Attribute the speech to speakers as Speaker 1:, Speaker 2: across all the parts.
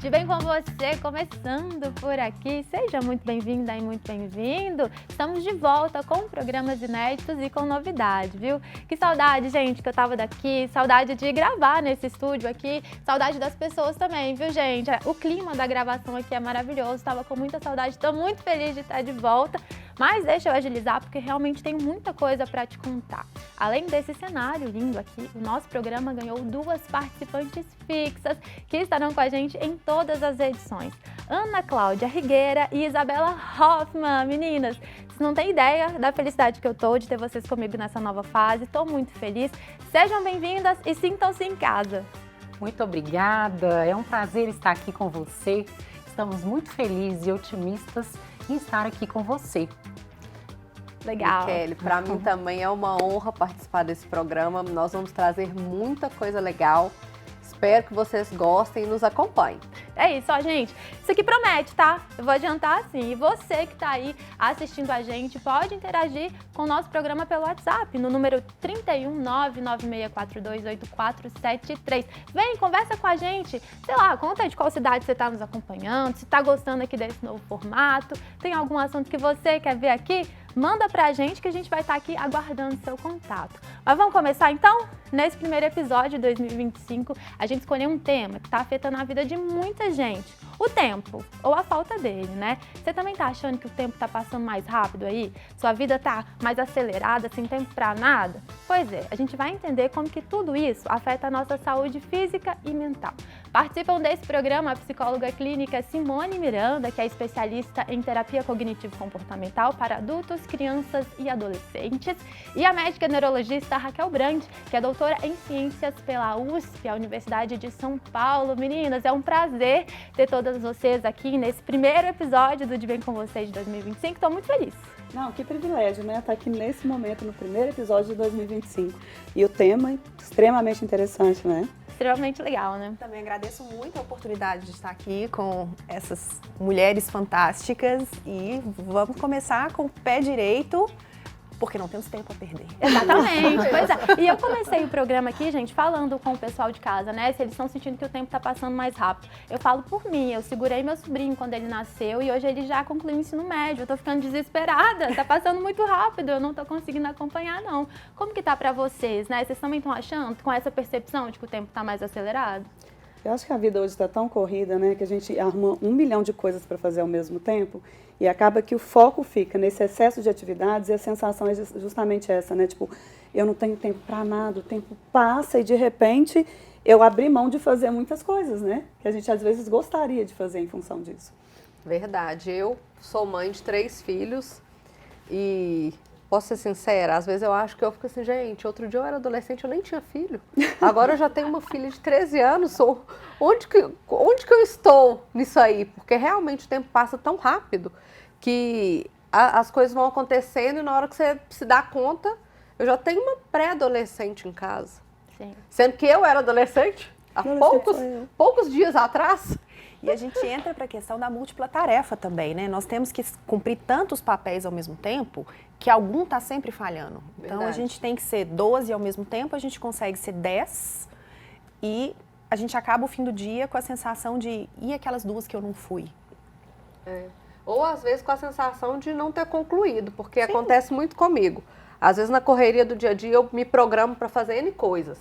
Speaker 1: De Bem com Você, começando por aqui. Seja muito bem-vinda e muito bem-vindo. Estamos de volta com programas inéditos e com novidade, viu? Que saudade, gente, que eu tava daqui, saudade de gravar nesse estúdio aqui, saudade das pessoas também, viu, gente? O clima da gravação aqui é maravilhoso, tava com muita saudade, estou muito feliz de estar de volta. Mas deixa eu agilizar, porque realmente tem muita coisa para te contar. Além desse cenário lindo aqui, o nosso programa ganhou 2 participantes fixas que estarão com a gente em todas as edições. Ana Cláudia Rigueira e Isabela Hoffman. Meninas, vocês não têm ideia da felicidade que eu tô de ter vocês comigo nessa nova fase. Estou muito feliz. Sejam bem-vindas e sintam-se em casa.
Speaker 2: Muito obrigada. É um prazer estar aqui com você. Estamos muito felizes e otimistas em estar aqui com você.
Speaker 1: Legal.
Speaker 3: Kelly, para mim também é uma honra participar desse programa. Nós vamos trazer muita coisa legal. Espero que vocês gostem e nos acompanhem.
Speaker 1: É isso, ó, gente. Isso aqui promete, tá? Eu vou adiantar assim. E você que tá aí assistindo a gente, pode interagir com o nosso programa pelo WhatsApp, no número 31996428473. Vem, conversa com a gente. Sei lá, conta aí de qual cidade você tá nos acompanhando, se tá gostando aqui desse novo formato, tem algum assunto que você quer ver aqui? Manda pra gente que a gente vai estar aqui aguardando seu contato. Mas vamos começar então? Nesse primeiro episódio de 2025, a gente escolheu um tema que está afetando a vida de muita gente. O tempo, ou a falta dele, né? Você também tá achando que o tempo tá passando mais rápido aí? Sua vida tá mais acelerada, sem tempo pra nada? Pois é, a gente vai entender como que tudo isso afeta a nossa saúde física e mental. Participam desse programa a psicóloga clínica Simone Miranda, que é especialista em terapia cognitivo-comportamental para adultos, crianças e adolescentes, e a médica neurologista Raquel Brandi, que é doutora em ciências pela USP, a Universidade de São Paulo. Meninas, é um prazer ter todas vocês aqui nesse primeiro episódio do De Bem com Você de 2025. Estou muito feliz.
Speaker 4: Não, que privilégio, né? Estar aqui nesse momento, no primeiro episódio de 2025. E o tema é extremamente interessante, né?
Speaker 1: Extremamente legal, né?
Speaker 5: Também agradeço muito a oportunidade de estar aqui com essas mulheres fantásticas e vamos começar com o pé direito, porque não temos tempo a perder.
Speaker 1: Exatamente, pois é. E eu comecei o programa aqui, gente, falando com o pessoal de casa, né? Se eles estão sentindo que o tempo tá passando mais rápido. Eu falo por mim, eu segurei meu sobrinho quando ele nasceu e hoje ele já concluiu o ensino médio. Eu tô ficando desesperada, tá passando muito rápido, eu não tô conseguindo acompanhar, não. Como que tá pra vocês, né? Vocês também estão achando, com essa percepção de que o tempo tá mais acelerado?
Speaker 4: Eu acho que a vida hoje está tão corrida, né? Que a gente arruma 1 milhão de coisas para fazer ao mesmo tempo e acaba que o foco fica nesse excesso de atividades e a sensação é justamente essa, né? Tipo, eu não tenho tempo para nada, o tempo passa e de repente eu abri mão de fazer muitas coisas, né? Que a gente às vezes gostaria de fazer em função disso.
Speaker 3: Verdade. Eu sou mãe de 3 filhos e posso ser sincera, às vezes eu acho que eu fico assim, gente, outro dia eu era adolescente, eu nem tinha filho. Agora eu já tenho uma filha de 13 anos, onde que eu estou nisso aí? Porque realmente o tempo passa tão rápido que as coisas vão acontecendo e na hora que você se dá conta, eu já tenho uma pré-adolescente em casa.
Speaker 1: Sim.
Speaker 3: Sendo que eu era adolescente há poucos dias atrás.
Speaker 5: E a gente entra para a questão da múltipla tarefa também, né? Nós temos que cumprir tantos papéis ao mesmo tempo que algum está sempre falhando. Então a gente tem que ser 12 ao mesmo tempo, a gente consegue ser 10 e a gente acaba o fim do dia com a sensação de e aquelas 2 que eu não fui?
Speaker 3: Ou às vezes com a sensação de não ter concluído, porque acontece muito comigo. Às vezes na correria do dia a dia eu me programo para fazer N coisas.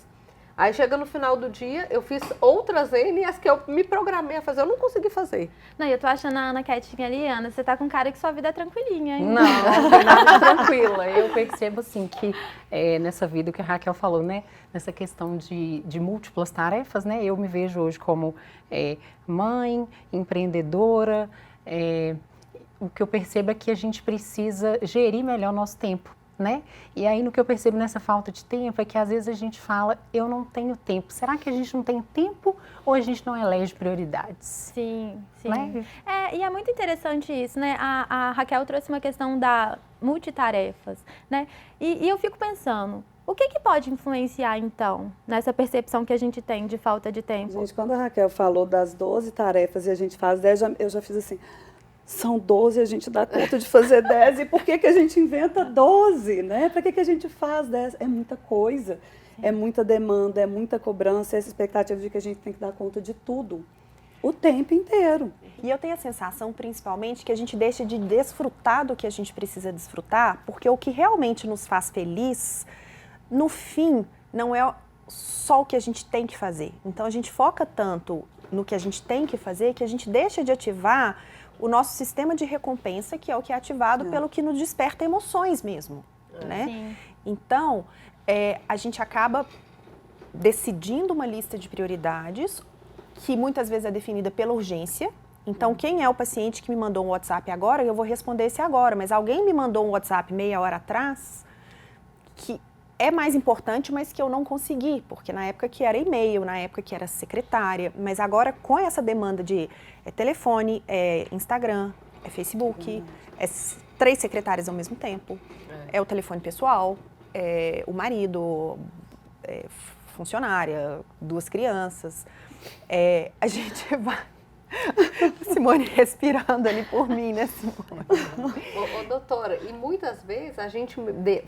Speaker 3: Aí chega no final do dia, eu fiz outras N e as que eu me programei a fazer, eu não consegui fazer.
Speaker 1: Não, e eu tô achando a Ana quietinha ali, Ana, você tá com cara que sua vida é tranquilinha, hein?
Speaker 2: Não tem nada tranquila. Eu percebo assim que nessa vida, o que a Raquel falou, né? Nessa questão de múltiplas tarefas, né? Eu me vejo hoje como mãe, empreendedora. O que eu percebo é que a gente precisa gerir melhor o nosso tempo. Né? E aí no que eu percebo nessa falta de tempo é que às vezes a gente fala, eu não tenho tempo. Será que a gente não tem tempo ou a gente não elege prioridades?
Speaker 1: Sim, sim.
Speaker 2: Né?
Speaker 1: E é muito interessante isso, né? A Raquel trouxe uma questão da multitarefas, né? E eu fico pensando, o que pode influenciar então nessa percepção que a gente tem de falta de tempo?
Speaker 4: Gente, quando a Raquel falou das 12 tarefas e a gente faz 10, eu já fiz assim... São 12, a gente dá conta de fazer 10, e por que a gente inventa 12, né? Para que a gente faz 10? É muita coisa, é muita demanda, é muita cobrança, essa expectativa de que a gente tem que dar conta de tudo. o tempo inteiro.
Speaker 5: E eu tenho a sensação, principalmente, que a gente deixa de desfrutar do que a gente precisa desfrutar, porque o que realmente nos faz feliz, no fim, não é só o que a gente tem que fazer. Então, a gente foca tanto no que a gente tem que fazer, que a gente deixa de ativar o nosso sistema de recompensa, que é o que é ativado pelo que nos desperta emoções mesmo, né?
Speaker 1: Sim.
Speaker 5: Então, a gente acaba decidindo uma lista de prioridades, que muitas vezes é definida pela urgência. Então, quem é o paciente que me mandou um WhatsApp agora, eu vou responder esse agora. Mas alguém me mandou um WhatsApp meia hora atrás, que é mais importante, mas que eu não consegui, porque na época que era e-mail, na época que era secretária, mas agora com essa demanda de telefone, Instagram, Facebook, 3 secretárias ao mesmo tempo, é o telefone pessoal, o marido, funcionária, 2 crianças, a gente vai... Simone respirando ali por mim, né, Simone?
Speaker 3: Doutora, e muitas vezes a gente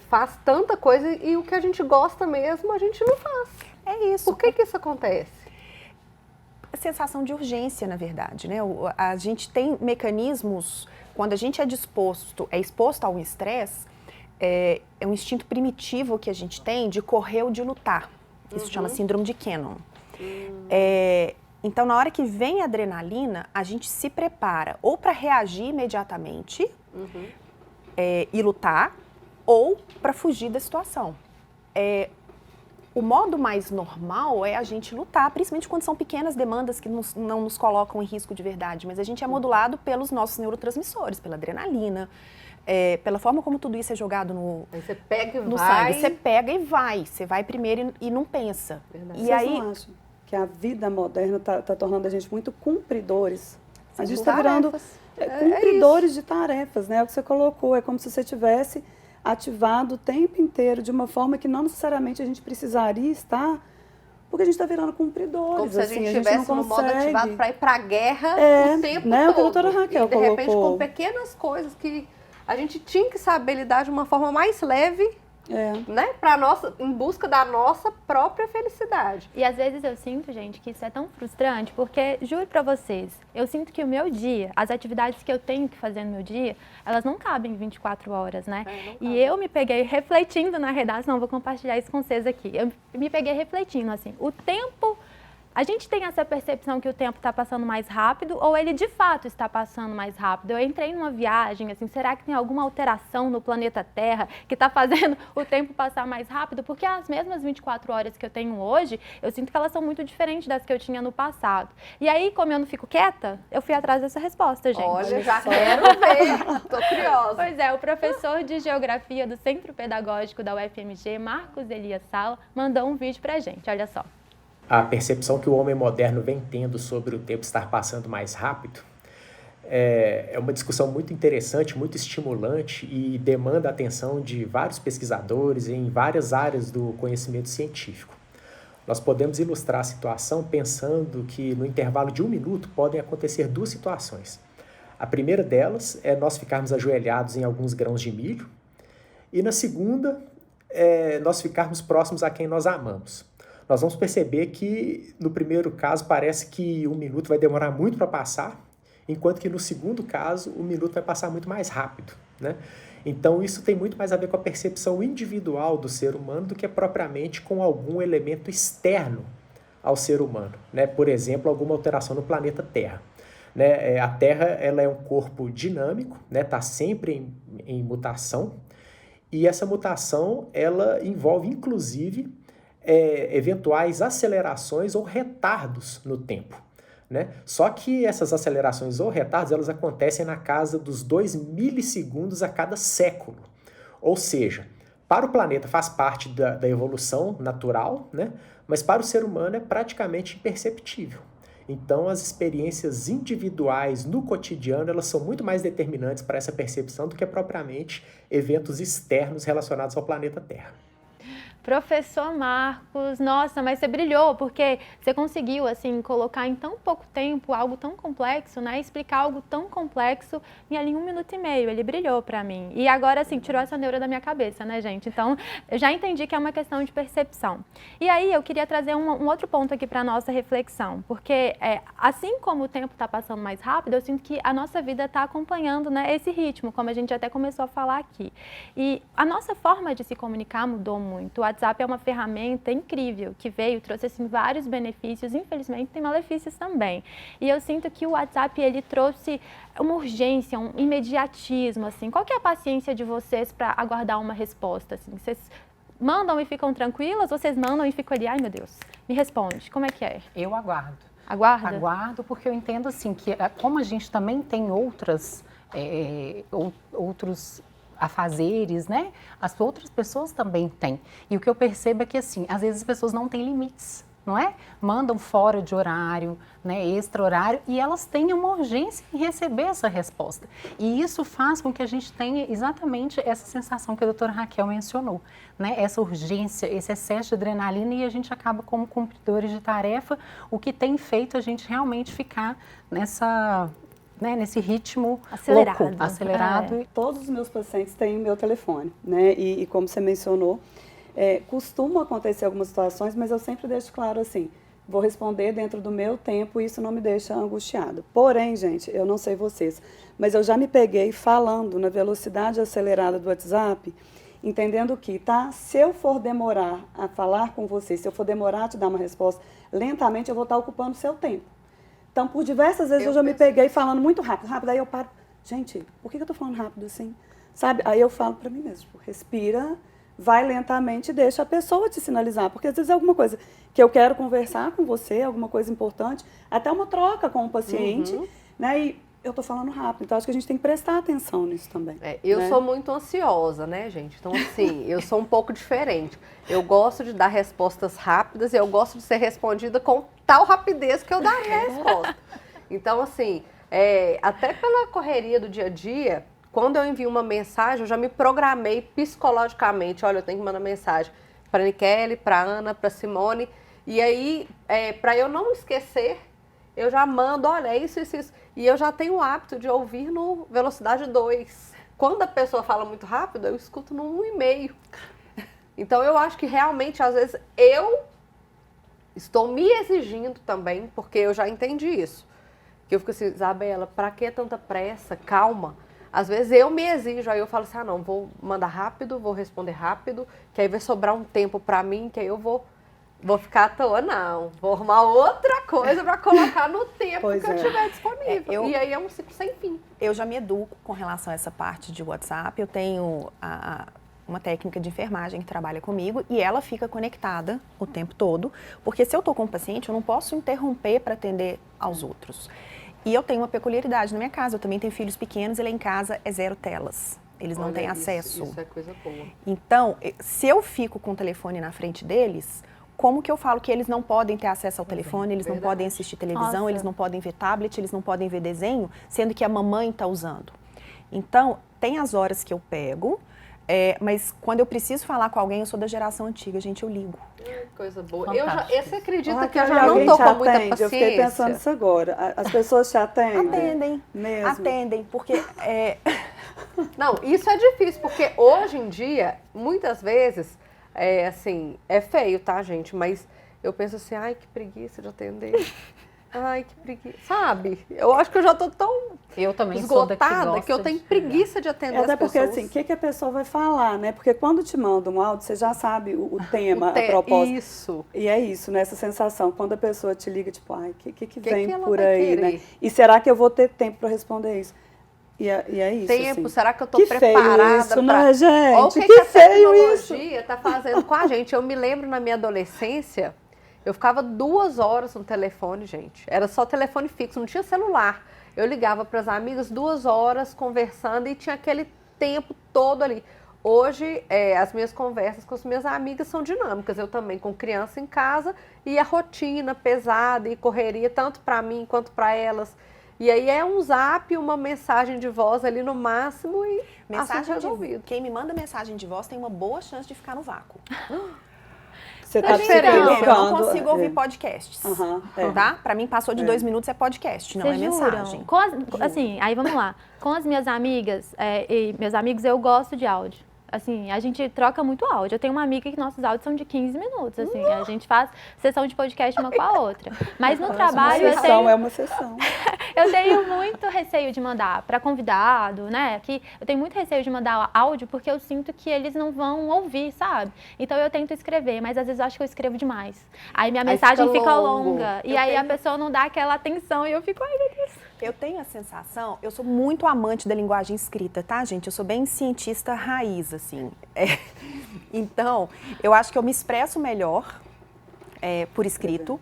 Speaker 3: faz tanta coisa e o que a gente gosta mesmo, a gente não faz.
Speaker 5: É isso.
Speaker 3: Por que isso acontece?
Speaker 5: A sensação de urgência, na verdade, né? A gente tem mecanismos, quando a gente é exposto a um estresse, é um instinto primitivo que a gente tem de correr ou de lutar. Isso chama síndrome de Cannon. Então, na hora que vem a adrenalina, a gente se prepara ou para reagir imediatamente e lutar, ou para fugir da situação. O modo mais normal é a gente lutar, principalmente quando são pequenas demandas que não nos colocam em risco de verdade, mas a gente é modulado pelos nossos neurotransmissores, pela adrenalina, pela forma como tudo isso é jogado
Speaker 3: Aí você pega e
Speaker 5: no
Speaker 3: vai.
Speaker 5: sangue. Você pega e vai, você vai primeiro e não pensa.
Speaker 3: Verdade.
Speaker 5: E
Speaker 4: Vocês
Speaker 5: aí...
Speaker 4: não acham que a vida moderna está tornando a gente muito cumpridores? A gente
Speaker 3: De
Speaker 4: está virando
Speaker 3: tarefas.
Speaker 4: cumpridores de tarefas, né? É o que você colocou, é como se você tivesse ativado o tempo inteiro de uma forma que não necessariamente a gente precisaria estar, porque a gente está virando cumpridores.
Speaker 3: Como se a
Speaker 4: assim,
Speaker 3: gente
Speaker 4: não
Speaker 3: estivesse no modo
Speaker 4: consegue.
Speaker 3: ativado para ir para a guerra o tempo
Speaker 4: né,
Speaker 3: todo.
Speaker 4: o que a doutora Raquel
Speaker 3: e de repente,
Speaker 4: colocou.
Speaker 3: com pequenas coisas que a gente tinha que saber lidar de uma forma mais leve, né, em busca da nossa própria felicidade.
Speaker 1: E às vezes eu sinto, gente, que isso é tão frustrante, porque, juro pra vocês, eu sinto que o meu dia, as atividades que eu tenho que fazer no meu dia, elas não cabem em 24 horas, né? E eu me peguei refletindo na redação, vou compartilhar isso com vocês aqui. Eu me peguei refletindo, assim, o tempo... A gente tem essa percepção que o tempo está passando mais rápido ou ele de fato está passando mais rápido? Eu entrei numa viagem, assim, será que tem alguma alteração no planeta Terra que está fazendo o tempo passar mais rápido? Porque as mesmas 24 horas que eu tenho hoje, eu sinto que elas são muito diferentes das que eu tinha no passado. E aí, como eu não fico quieta, eu fui atrás dessa resposta, gente.
Speaker 3: Olha, já quero ver, tô curiosa.
Speaker 1: Pois é, o professor de Geografia do Centro Pedagógico da UFMG, Marcos Elias Sala, mandou um vídeo pra gente, olha só.
Speaker 6: A percepção que o homem moderno vem tendo sobre o tempo estar passando mais rápido é uma discussão muito interessante, muito estimulante e demanda a atenção de vários pesquisadores em várias áreas do conhecimento científico. Nós podemos ilustrar a situação pensando que no intervalo de 1 minuto podem acontecer 2 situações. A primeira delas é nós ficarmos ajoelhados em alguns grãos de milho e na segunda nós ficarmos próximos a quem nós amamos. Nós vamos perceber que, no primeiro caso, parece que 1 minuto vai demorar muito para passar, enquanto que no segundo caso, 1 minuto vai passar muito mais rápido, né? Então, isso tem muito mais a ver com a percepção individual do ser humano do que propriamente com algum elemento externo ao ser humano, né? Por exemplo, alguma alteração no planeta Terra. Né? A Terra ela é um corpo dinâmico, né? Tá sempre em mutação, e essa mutação ela envolve, inclusive, eventuais acelerações ou retardos no tempo, né? Só que essas acelerações ou retardos elas acontecem na casa dos 2 milissegundos a cada século. Ou seja, para o planeta faz parte da evolução natural, né? Mas para o ser humano é praticamente imperceptível. Então as experiências individuais no cotidiano elas são muito mais determinantes para essa percepção do que propriamente eventos externos relacionados ao planeta Terra.
Speaker 1: Professor Marcos, nossa, mas você brilhou, porque você conseguiu, assim, colocar em tão pouco tempo algo tão complexo, né? Explicar algo tão complexo em ali 1 minuto e meio. Ele brilhou pra mim. E agora, assim, tirou essa neura da minha cabeça, né, gente? Então, eu já entendi que é uma questão de percepção. E aí, eu queria trazer um outro ponto aqui pra nossa reflexão, porque assim como o tempo tá passando mais rápido, eu sinto que a nossa vida tá acompanhando, né, esse ritmo, como a gente até começou a falar aqui. E a nossa forma de se comunicar mudou muito. O WhatsApp é uma ferramenta incrível que veio, trouxe assim vários benefícios, infelizmente tem malefícios também. E eu sinto que o WhatsApp ele trouxe uma urgência, um imediatismo assim. Qual que é a paciência de vocês para aguardar uma resposta assim? Vocês mandam e ficam tranquilas? Vocês mandam e ficam ali, ai meu Deus, me responde. Como é que é?
Speaker 2: Eu aguardo.
Speaker 1: Aguarda?
Speaker 2: Aguardo, porque eu entendo assim que como a gente também tem outros afazeres, né? As outras pessoas também têm. E o que eu percebo é que, assim, às vezes as pessoas não têm limites, não é? Mandam fora de horário, né, extra horário, e elas têm uma urgência em receber essa resposta. E isso faz com que a gente tenha exatamente essa sensação que a doutora Raquel mencionou, né? Essa urgência, esse excesso de adrenalina, e a gente acaba como cumpridores de tarefa, o que tem feito a gente realmente ficar nesse ritmo acelerado.
Speaker 4: Todos os meus pacientes têm o meu telefone, né? E como você mencionou, costuma acontecer algumas situações, mas eu sempre deixo claro assim, vou responder dentro do meu tempo e isso não me deixa angustiada. Porém, gente, eu não sei vocês, mas eu já me peguei falando na velocidade acelerada do WhatsApp, entendendo que, se eu for demorar a falar com você, se eu for demorar a te dar uma resposta, lentamente eu vou estar ocupando o seu tempo. Então, por diversas vezes eu já me peguei falando muito rápido, aí eu paro, gente, por que eu tô falando rápido assim? Sabe? Aí eu falo pra mim mesmo, tipo, respira, vai lentamente e deixa a pessoa te sinalizar, porque às vezes é alguma coisa que eu quero conversar com você, alguma coisa importante, até uma troca com o paciente, né? E eu tô falando rápido, então acho que a gente tem que prestar atenção nisso também.
Speaker 3: Eu sou muito ansiosa, né, gente? Então, assim, eu sou um pouco diferente. Eu gosto de dar respostas rápidas e eu gosto de ser respondida com tal rapidez que eu daria a resposta. Então, assim, até pela correria do dia a dia, quando eu envio uma mensagem, eu já me programei psicologicamente. Olha, eu tenho que mandar mensagem para a Nikele, para a Ana, para a Simone. E aí, para eu não esquecer, eu já mando, olha, isso. E eu já tenho o hábito de ouvir no velocidade 2. Quando a pessoa fala muito rápido, eu escuto no 1,5. Então, eu acho que realmente, às vezes, eu estou me exigindo também, porque eu já entendi isso. Que eu fico assim, Isabela, pra que tanta pressa? Calma. Às vezes eu me exijo, aí eu falo assim, não, vou mandar rápido, vou responder rápido, que aí vai sobrar um tempo pra mim, que aí eu vou ficar à toa, não. Vou arrumar outra coisa pra colocar no tempo que eu tiver disponível. E aí é um ciclo sem fim.
Speaker 5: Eu já me educo com relação a essa parte de WhatsApp. Eu tenho uma técnica de enfermagem que trabalha comigo e ela fica conectada o tempo todo, porque se eu estou com um paciente, eu não posso interromper para atender aos outros. E eu tenho uma peculiaridade na minha casa, eu também tenho filhos pequenos e lá em casa é 0 telas. Eles não têm acesso.
Speaker 3: Isso é coisa boa.
Speaker 5: Então, se eu fico com o telefone na frente deles, como que eu falo que eles não podem ter acesso ao telefone, eles não podem assistir televisão, eles não podem ver tablet, eles não podem ver desenho, sendo que a mamãe está usando? Então, tem as horas que eu pego, mas quando eu preciso falar com alguém, eu sou da geração antiga, gente, eu ligo.
Speaker 3: Coisa boa. Você acredita que eu
Speaker 4: já
Speaker 3: já não tô com muita paciência?
Speaker 4: Eu fiquei pensando nisso agora. As pessoas te atendem?
Speaker 5: Atendem.
Speaker 4: Mesmo?
Speaker 5: Atendem, porque...
Speaker 3: Não, isso é difícil, porque hoje em dia, muitas vezes, assim, é feio, tá, gente? Mas eu penso assim, ai, que preguiça de atender. Ai, que preguiça. Sabe? Eu acho que eu já tô tão esgotada que eu tenho preguiça de atender as pessoas.
Speaker 4: Até porque, assim, o que a pessoa vai falar, né? Porque quando te manda um áudio, você já sabe o tema, a proposta.
Speaker 3: Isso.
Speaker 4: E é isso, né? Essa sensação. Quando a pessoa te liga, tipo, ai, o que vem por aí,
Speaker 3: querer?
Speaker 4: né? E será que eu vou ter tempo para responder isso? E é isso,
Speaker 3: tempo,
Speaker 4: assim.
Speaker 3: será que eu tô
Speaker 4: que
Speaker 3: preparada
Speaker 4: feio isso, né, gente?
Speaker 3: Olha o que a tecnologia tá fazendo com a gente. Eu me lembro na minha adolescência, eu ficava 2 horas no telefone, gente. Era só telefone fixo, não tinha celular. Eu ligava para as amigas 2 horas conversando e tinha aquele tempo todo ali. Hoje, as minhas conversas com as minhas amigas são dinâmicas. Eu também com criança em casa e a rotina pesada e correria, tanto para mim quanto para elas. E aí é um zap, uma mensagem de voz ali no máximo e
Speaker 5: mensagem
Speaker 3: resolvido.
Speaker 5: Quem me manda mensagem de voz tem uma boa chance de ficar no vácuo.
Speaker 4: Você tá se
Speaker 1: diferente.
Speaker 5: Eu não
Speaker 4: colocando.
Speaker 5: consigo ouvir podcasts. Tá? Pra mim, passou de 2 minutos é podcast, não é
Speaker 1: Vocês juram?
Speaker 5: mensagem.
Speaker 1: Assim, aí vamos lá. Com as minhas amigas e meus amigos, eu gosto de áudio. Assim, a gente troca muito áudio. Eu tenho uma amiga que nossos áudios são de 15 minutos, assim. A gente faz sessão de podcast uma com a outra. Mas no trabalho
Speaker 4: Uma sessão é uma sessão.
Speaker 1: eu tenho muito receio de mandar para convidado, né? Que eu tenho muito receio de mandar áudio porque eu sinto que eles não vão ouvir, sabe? Então eu tento escrever, mas às vezes eu acho que eu escrevo demais. Aí minha mensagem fica longa. E aí a pessoa não dá aquela atenção e eu fico, ai meu Deus.
Speaker 5: Eu tenho a sensação, eu sou muito amante da linguagem escrita, tá, gente? Eu sou bem cientista raiz, assim. Então, eu acho que eu me expresso melhor por escrito.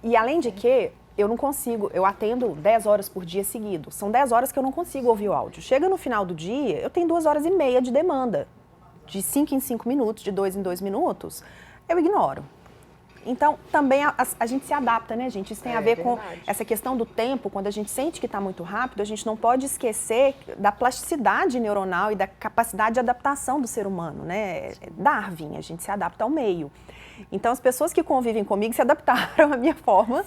Speaker 5: E além de que, eu não consigo, eu atendo 10 horas por dia seguido. São 10 horas que eu não consigo ouvir o áudio. Chega no final do dia, eu tenho 2 horas e meia de demanda. De 5 em 5 minutos, de 2 em 2 minutos, eu ignoro. Então, também a gente se adapta, né, gente? Isso tem a ver com essa questão do tempo. Quando a gente sente que está muito rápido, a gente não pode esquecer da plasticidade neuronal e da capacidade de adaptação do ser humano, né? Darwin, a gente se adapta ao meio. Então, as pessoas que convivem comigo se adaptaram à minha forma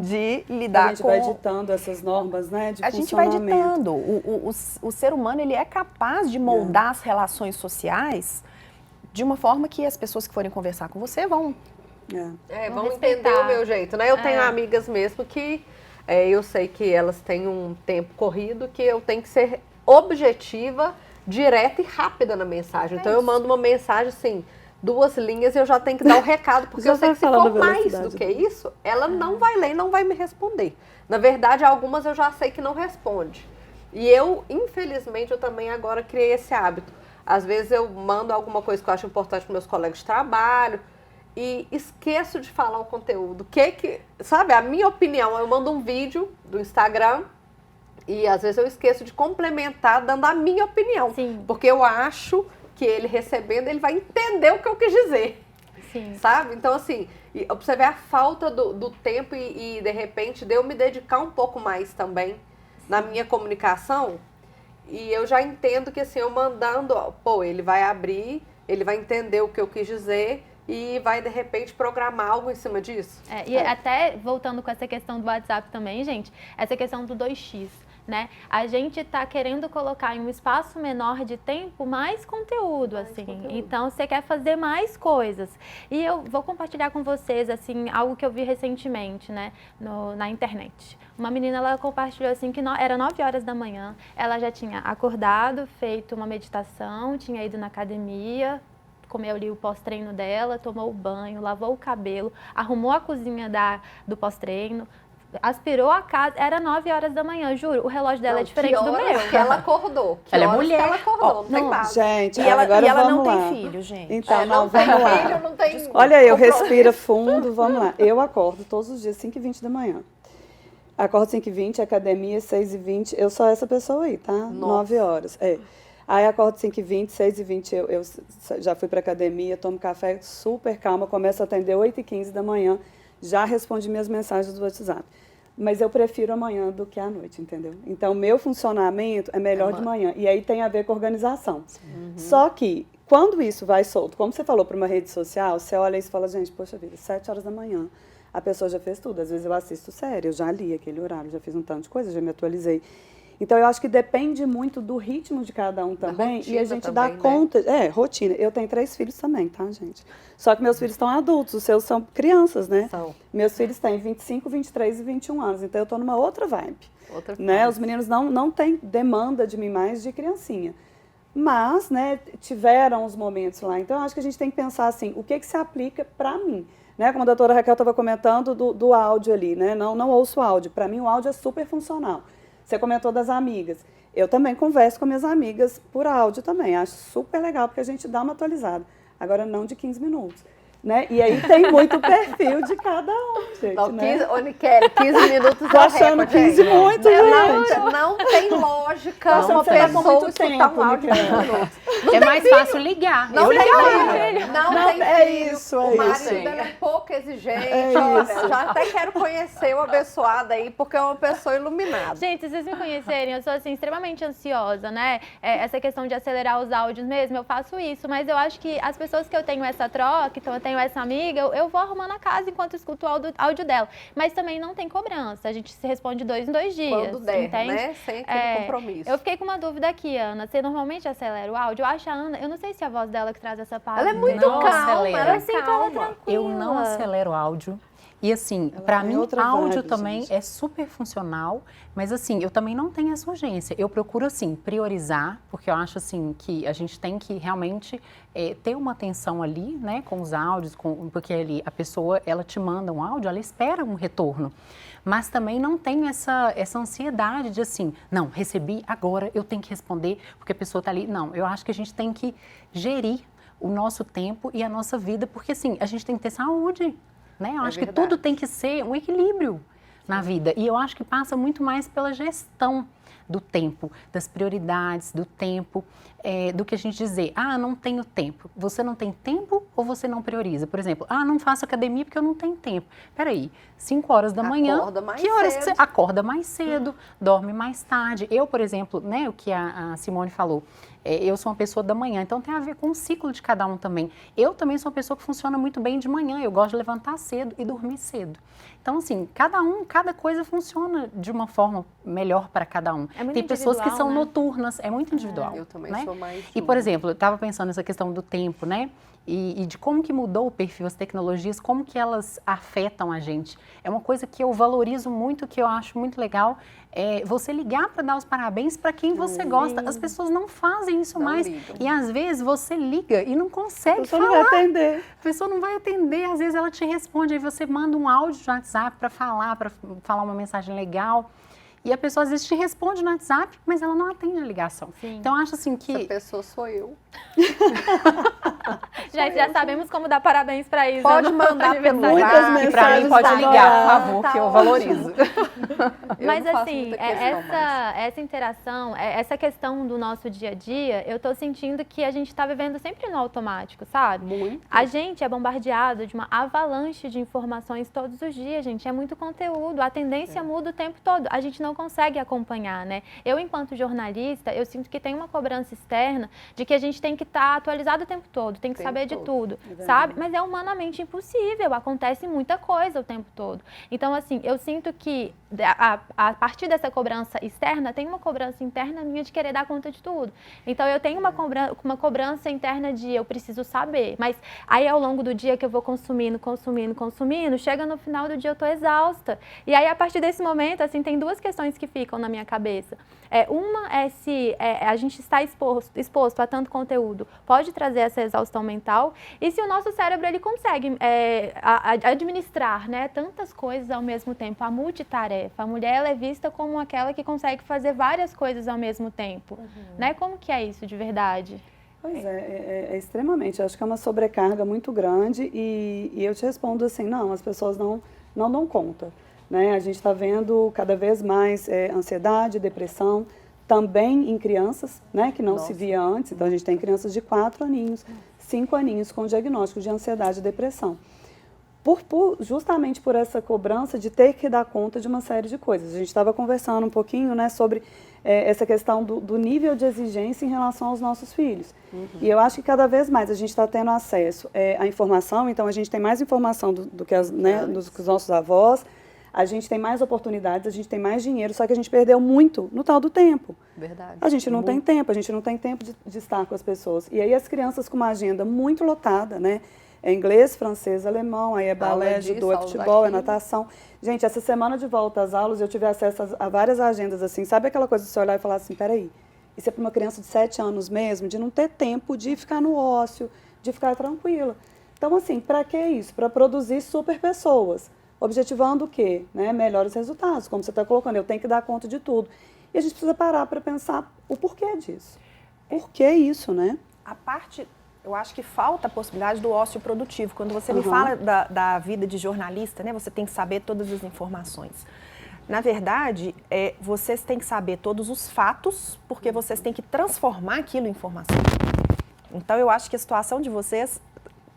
Speaker 5: de lidar com...
Speaker 4: A gente vai ditando essas normas, né, de
Speaker 5: A gente vai
Speaker 4: funcionamento.
Speaker 5: ditando. O ser humano, ele é capaz de moldar as relações sociais de uma forma que as pessoas que forem conversar com você vão...
Speaker 3: vão
Speaker 1: respeitar.
Speaker 3: entender o meu jeito, né? Eu tenho amigas mesmo que eu sei que elas têm um tempo corrido, que eu tenho que ser objetiva, direta e rápida na mensagem. Então eu mando uma mensagem assim, 2 linhas e eu já tenho que dar o recado, porque eu sei que se for mais do que isso, ela não vai ler e não vai me responder. Na verdade, algumas eu já sei que não responde. E eu, infelizmente, eu também agora criei esse hábito. Às vezes eu mando alguma coisa que eu acho importante para meus colegas de trabalho, e esqueço de falar o conteúdo. Sabe, a minha opinião, eu mando um vídeo do Instagram e às vezes eu esqueço de complementar dando a minha opinião.
Speaker 1: Sim.
Speaker 3: Porque eu acho que ele recebendo, ele vai entender o que eu quis dizer.
Speaker 1: Sim.
Speaker 3: Sabe? Então, assim, pra você ver a falta do tempo e de repente, de eu me dedicar um pouco mais também na minha comunicação. E eu já entendo que, assim, eu mandando, ele vai abrir, ele vai entender o que eu quis dizer e vai, de repente, programar algo em cima disso.
Speaker 1: Até voltando com essa questão do WhatsApp também, gente, essa questão do 2x, né? A gente tá querendo colocar em um espaço menor de tempo mais conteúdo, assim. Então, você quer fazer mais coisas. E eu vou compartilhar com vocês, assim, algo que eu vi recentemente, né, na internet. Uma menina, ela compartilhou, assim, que era 9 horas da manhã, ela já tinha acordado, feito uma meditação, tinha ido na academia, comeu ali o pós-treino dela, tomou o banho, lavou o cabelo, arrumou a cozinha do pós-treino, aspirou a casa, era 9 horas da manhã, juro, o relógio dela é diferente do meu.
Speaker 3: Que ela acordou.
Speaker 2: Ela é mulher.
Speaker 3: Que ela acordou, não tem base.
Speaker 4: Gente,
Speaker 5: E ela não
Speaker 4: vamos lá.
Speaker 5: tem filho, gente.
Speaker 4: Então,
Speaker 3: Não tem
Speaker 4: vamos lá.
Speaker 3: filho, não tem...
Speaker 4: Olha, eu respira fundo, vamos lá. Eu acordo todos os dias, 5h20 da manhã. Acordo 5h20, academia, 6h20. Eu sou essa pessoa aí, tá? 9 horas. Aí acordo 5h20, 6h20 eu já fui pra academia, tomo café super calma, começo a atender 8h15 da manhã, já respondi minhas mensagens do WhatsApp. Mas eu prefiro amanhã do que à noite, entendeu? Então, meu funcionamento é melhor de manhã. E aí tem a ver com organização. Só que, quando isso vai solto, como você falou para uma rede social, você olha isso e fala, gente, poxa vida, 7 horas da manhã, a pessoa já fez tudo. Às vezes eu assisto série, eu já li aquele horário, já fiz um tanto de coisa, já me atualizei. Então, eu acho que depende muito do ritmo de cada um também. E a gente dá conta... rotina. Eu tenho 3 filhos também, tá, gente? Só que meus filhos estão adultos, os seus são crianças, né? Meus filhos têm 25, 23 e 21 anos. Então, eu tô numa outra vibe. Né? Os meninos não têm demanda de mim mais de criancinha. Mas, né, tiveram os momentos lá. Então, eu acho que a gente tem que pensar assim, o que se aplica para mim? Né? Como a doutora Raquel estava comentando do áudio ali, né? Não ouço áudio. Para mim, o áudio é super funcional. Você comentou das amigas. Eu também converso com minhas amigas por áudio também. Acho super legal, porque a gente dá uma atualizada. Agora, não de 15 minutos. Né? E aí tem muito perfil de cada um, gente.
Speaker 3: Não,
Speaker 4: né?
Speaker 3: 15 minutos
Speaker 4: Tô achando 15 muito, gente.
Speaker 3: Não tem lógica. lógica
Speaker 4: Nossa,
Speaker 3: uma
Speaker 4: você tá com
Speaker 3: pessoa
Speaker 4: muito
Speaker 3: escutar
Speaker 4: tempo,
Speaker 3: um áudio de 20
Speaker 4: Micaela.
Speaker 3: minutos?
Speaker 2: É mais fácil ligar.
Speaker 3: Não
Speaker 2: Eu
Speaker 3: tem
Speaker 2: ligaria.
Speaker 3: filho. Não
Speaker 4: Não,
Speaker 3: tem
Speaker 4: é
Speaker 3: filho.
Speaker 4: isso, é
Speaker 3: o marido
Speaker 4: isso.
Speaker 3: dela é pouco exigente.
Speaker 4: É
Speaker 3: Olha,
Speaker 4: isso.
Speaker 3: já até quero conhecer o abençoado aí, porque é uma pessoa iluminada.
Speaker 1: Gente, se vocês me conhecerem, eu sou assim, extremamente ansiosa, né? Essa questão de acelerar os áudios mesmo, eu faço isso. Mas eu acho que as pessoas que eu tenho essa troca, então eu tenho essa amiga, eu vou arrumando a casa enquanto escuto o áudio dela. Mas também não tem cobrança. A gente se responde 2 em 2 dias.
Speaker 3: Quando der,
Speaker 1: entende?
Speaker 3: né? Sem aquele compromisso.
Speaker 1: Eu fiquei com uma dúvida aqui, Ana. Você normalmente acelera o áudio? Eu acho a Ana, eu não sei se é a voz dela que traz essa paz.
Speaker 3: Ela é muito
Speaker 2: Não
Speaker 3: calma,
Speaker 2: acelera.
Speaker 3: ela é
Speaker 1: Eu sinto ela
Speaker 3: calma.
Speaker 1: tranquila.
Speaker 2: Eu não acelero o áudio. E assim, pra
Speaker 4: tem
Speaker 2: mim,
Speaker 4: outra
Speaker 2: áudio
Speaker 4: vibe,
Speaker 2: também
Speaker 4: gente.
Speaker 2: é super funcional, mas assim, eu também não tenho essa urgência. Eu procuro, assim, priorizar, porque eu acho, assim, que a gente tem que realmente ter uma atenção ali, né, com os áudios, porque ali a pessoa, ela te manda um áudio, ela espera um retorno. Mas também não tenho essa ansiedade de assim, não, recebi agora, eu tenho que responder, porque a pessoa está ali. Não, eu acho que a gente tem que gerir o nosso tempo e a nossa vida, porque assim, a gente tem que ter saúde, né? Eu acho que
Speaker 3: verdade.
Speaker 2: tudo tem que ser um equilíbrio na vida. E eu acho que passa muito mais pela gestão do tempo, das prioridades, do tempo, do que a gente dizer, não tenho tempo. Você não tem tempo ou você não prioriza? Por exemplo, não faço academia porque eu não tenho tempo. Peraí, 5 horas da manhã,
Speaker 3: Acorda mais
Speaker 2: que horas
Speaker 3: cedo.
Speaker 2: que você acorda mais cedo, dorme mais tarde? Eu, por exemplo, né, o que a Simone falou, eu sou uma pessoa da manhã, então tem a ver com o ciclo de cada um também. Eu também sou uma pessoa que funciona muito bem de manhã, eu gosto de levantar cedo e dormir cedo. Então, assim, cada coisa funciona de uma forma melhor para cada um.
Speaker 1: É muito
Speaker 2: tem pessoas que
Speaker 1: individual,
Speaker 2: são
Speaker 1: né?
Speaker 2: noturnas, é muito individual.
Speaker 3: Eu também
Speaker 2: né?
Speaker 3: sou mais
Speaker 2: E, por exemplo, eu estava pensando nessa questão do tempo, né? E de como que mudou o perfil, as tecnologias, como que elas afetam a gente. É uma coisa que eu valorizo muito, que eu acho muito legal, você ligar para dar os parabéns para quem você gosta. As pessoas não fazem isso
Speaker 3: Não
Speaker 2: mais.
Speaker 3: ligam.
Speaker 2: E às vezes você liga e não
Speaker 4: A
Speaker 2: consegue
Speaker 4: pessoa
Speaker 2: falar.
Speaker 4: não vai atender.
Speaker 2: A pessoa não vai atender, às vezes ela te responde, aí você manda um áudio no WhatsApp para falar uma mensagem legal. E a pessoa às vezes te responde no WhatsApp, mas ela não atende a ligação.
Speaker 1: Sim.
Speaker 2: Então eu acho assim que...
Speaker 3: Essa pessoa sou eu.
Speaker 1: Gente, já sabemos como dar parabéns pra Isa.
Speaker 3: Pode
Speaker 1: no
Speaker 3: mandar pelo
Speaker 1: aniversário.
Speaker 4: Muitas
Speaker 3: WhatsApp.
Speaker 2: E pra mim
Speaker 4: mensagens
Speaker 2: pode
Speaker 4: pra
Speaker 2: ligar, por
Speaker 4: mandar.
Speaker 2: favor,
Speaker 3: Tá
Speaker 2: que eu
Speaker 3: ótimo.
Speaker 2: valorizo.
Speaker 3: Eu
Speaker 1: Mas
Speaker 3: não faço
Speaker 1: assim,
Speaker 3: muita questão mais.
Speaker 1: essa interação, essa questão do nosso dia a dia, eu tô sentindo que a gente tá vivendo sempre no automático, sabe?
Speaker 3: Muito.
Speaker 1: A gente é bombardeado de uma avalanche de informações todos os dias, gente. É muito conteúdo, a tendência muda o tempo todo. A gente não consegue acompanhar, né? Eu, enquanto jornalista, eu sinto que tem uma cobrança externa de que a gente tem que estar atualizado o tempo todo, tem que
Speaker 3: Tempo
Speaker 1: saber de
Speaker 3: todo.
Speaker 1: tudo,
Speaker 4: verdade.
Speaker 1: sabe? Mas é humanamente impossível, acontece muita coisa o tempo todo. Então, assim, eu sinto que a partir dessa cobrança externa, tem uma cobrança interna minha de querer dar conta de tudo. Então, eu tenho uma cobrança interna de eu preciso saber, mas aí ao longo do dia que eu vou consumindo, chega no final do dia eu tô exausta. E aí, a partir desse momento, assim, tem 2 questões que ficam na minha cabeça. Uma é se a gente está exposto a tanto conteúdo, pode trazer essa exaustão mental, e se o nosso cérebro ele consegue administrar, né, tantas coisas ao mesmo tempo, a multitarefa. A mulher ela é vista como aquela que consegue fazer várias coisas ao mesmo tempo. Né? Como que é isso de verdade?
Speaker 4: Pois é extremamente. Eu acho que é uma sobrecarga muito grande e eu te respondo assim, não, as pessoas não dão conta. Né? A gente está vendo cada vez mais ansiedade, depressão, também em crianças, né, que não se via antes. Então, a gente tem crianças de 4 aninhos, 5 aninhos com diagnóstico de ansiedade e depressão. Justamente por essa cobrança de ter que dar conta de uma série de coisas. A gente estava conversando um pouquinho, né, sobre essa questão do nível de exigência em relação aos nossos filhos. E eu acho que cada vez mais a gente está tendo acesso à informação, então a gente tem mais informação do que os nossos avós, a gente tem mais oportunidades, a gente tem mais dinheiro, só que a gente perdeu muito no tal do tempo.
Speaker 3: Verdade.
Speaker 4: A gente não tem tempo, a gente não tem tempo de estar com as pessoas. E aí as crianças com uma agenda muito lotada, né? É inglês, francês, alemão, aí é balé, judô, é futebol, é natação. Gente, essa semana de volta às aulas eu tive acesso a várias agendas assim. Sabe aquela coisa de você olhar e falar assim, peraí, isso é para uma criança de 7 anos mesmo, de não ter tempo de ficar no ócio, de ficar tranquila. Então, assim, para que isso? Para produzir super pessoas. Objetivando o quê? Né? Melhores resultados, como você está colocando, eu tenho que dar conta de tudo. E a gente precisa parar para pensar o porquê disso. Por que isso, né?
Speaker 5: Eu acho que falta a possibilidade do ócio produtivo. Quando você me fala da vida de jornalista, né, você tem que saber todas as informações. Na verdade, vocês têm que saber todos os fatos, porque vocês têm que transformar aquilo em informação. Então, eu acho que a situação de vocês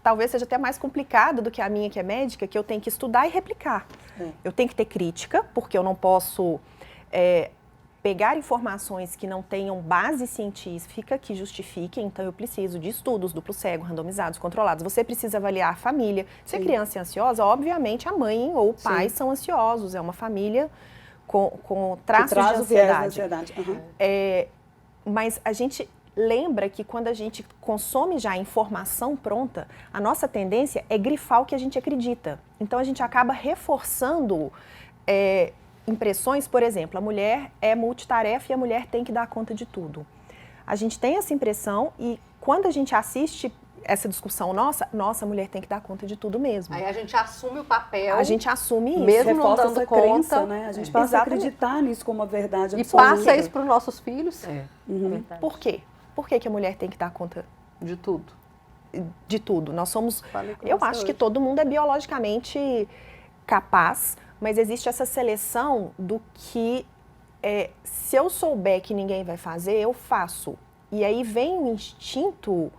Speaker 5: talvez seja até mais complicada do que a minha, que é médica, que eu tenho que estudar e replicar. Eu tenho que ter crítica, porque eu não posso pegar informações que não tenham base científica, que justifiquem, então eu preciso de estudos duplo cego, randomizados, controlados. Você precisa avaliar a família. Se a criança é ansiosa, obviamente a mãe ou o pai são ansiosos, é uma família com traços de ansiedade. Mas a gente lembra que quando a gente consome já a informação pronta, a nossa tendência é grifar o que a gente acredita. Então a gente acaba reforçando impressões, por exemplo, a mulher é multitarefa e a mulher tem que dar conta de tudo. A gente tem essa impressão e quando a gente assiste essa discussão nossa, a mulher tem que dar conta de tudo mesmo.
Speaker 3: Aí a gente assume o papel.
Speaker 5: A gente assume isso.
Speaker 3: Mesmo não
Speaker 4: Reforça
Speaker 3: dando
Speaker 4: essa
Speaker 3: conta.
Speaker 4: Crença, né? A gente passa a acreditar nisso como uma verdade
Speaker 3: E
Speaker 4: absoluta.
Speaker 3: passa isso para os nossos filhos.
Speaker 5: Por quê? Por que a mulher tem que dar conta
Speaker 3: De tudo.
Speaker 5: de tudo? Nós somos...
Speaker 3: Falei com
Speaker 5: Eu
Speaker 3: você
Speaker 5: acho que
Speaker 3: hoje.
Speaker 5: todo mundo é biologicamente capaz, mas existe essa seleção do que se eu souber que ninguém vai fazer, eu faço. E aí vem o instinto,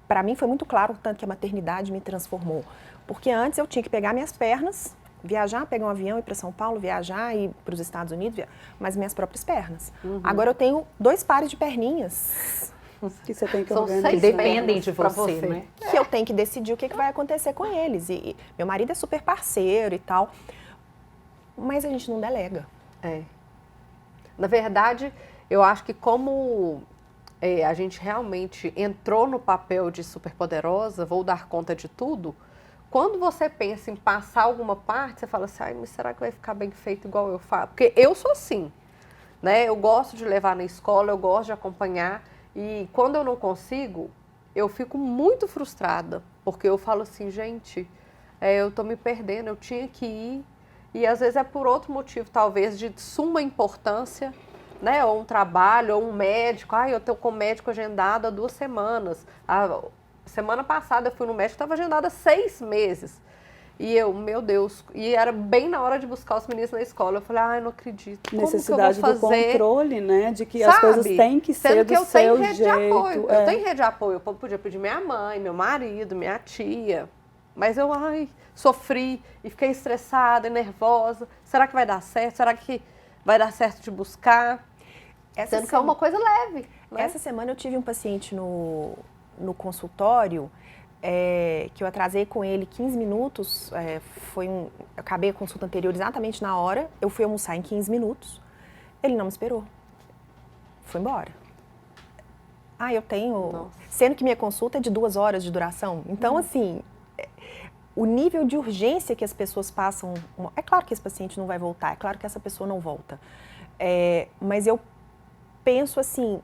Speaker 5: para mim foi muito claro o tanto que a maternidade me transformou. Porque antes eu tinha que pegar minhas pernas, viajar, pegar um avião, ir para São Paulo, viajar, ir para os Estados Unidos, mas minhas próprias pernas. Agora eu tenho 2 pares de perninhas.
Speaker 4: Que você tem que
Speaker 3: São
Speaker 4: organizar.
Speaker 2: Que
Speaker 3: 6
Speaker 2: dependem de
Speaker 3: pra
Speaker 2: você, né?
Speaker 5: Que eu tenho que decidir o que vai acontecer com eles. E meu marido é super parceiro e tal, mas a gente não delega.
Speaker 3: Na verdade, eu acho que como a gente realmente entrou no papel de superpoderosa, vou dar conta de tudo, quando você pensa em passar alguma parte, você fala assim, ai, mas será que vai ficar bem feito igual eu faço? Porque eu sou assim, né? Eu gosto de levar na escola, eu gosto de acompanhar, e quando eu não consigo, eu fico muito frustrada, porque eu falo assim, gente, eu tô me perdendo, eu tinha que ir, e às vezes é por outro motivo, talvez de suma importância, né? Ou um trabalho, ou um médico, eu tô com o médico agendado há 2 semanas, semana passada eu fui no médico, estava agendada há 6 meses, e eu, meu Deus, e era bem na hora de buscar os meninos na escola, eu falei, não acredito, como
Speaker 4: Necessidade
Speaker 3: que eu vou fazer?
Speaker 4: do controle, né? De que
Speaker 3: Sabe?
Speaker 4: as coisas têm que
Speaker 3: Sendo
Speaker 4: ser
Speaker 3: que
Speaker 4: do
Speaker 3: eu
Speaker 4: seu
Speaker 3: tenho rede
Speaker 4: jeito.
Speaker 3: de apoio. Eu tenho rede de apoio. Eu podia pedir minha mãe, meu marido, minha tia. Mas eu, sofri e fiquei estressada e nervosa. Será que vai dar certo? Será que vai dar certo de buscar? Sendo que é uma coisa leve. Né?
Speaker 5: Essa semana eu tive um paciente no consultório que eu atrasei com ele 15 minutos. Eu acabei a consulta anterior exatamente na hora. Eu fui almoçar em 15 minutos. Ele não me esperou. Foi embora. Eu tenho...
Speaker 3: Nossa.
Speaker 5: Sendo que minha consulta é de 2 horas de duração. Então, assim, o nível de urgência que as pessoas passam... É claro que esse paciente não vai voltar, é claro que essa pessoa não volta. Mas eu penso assim...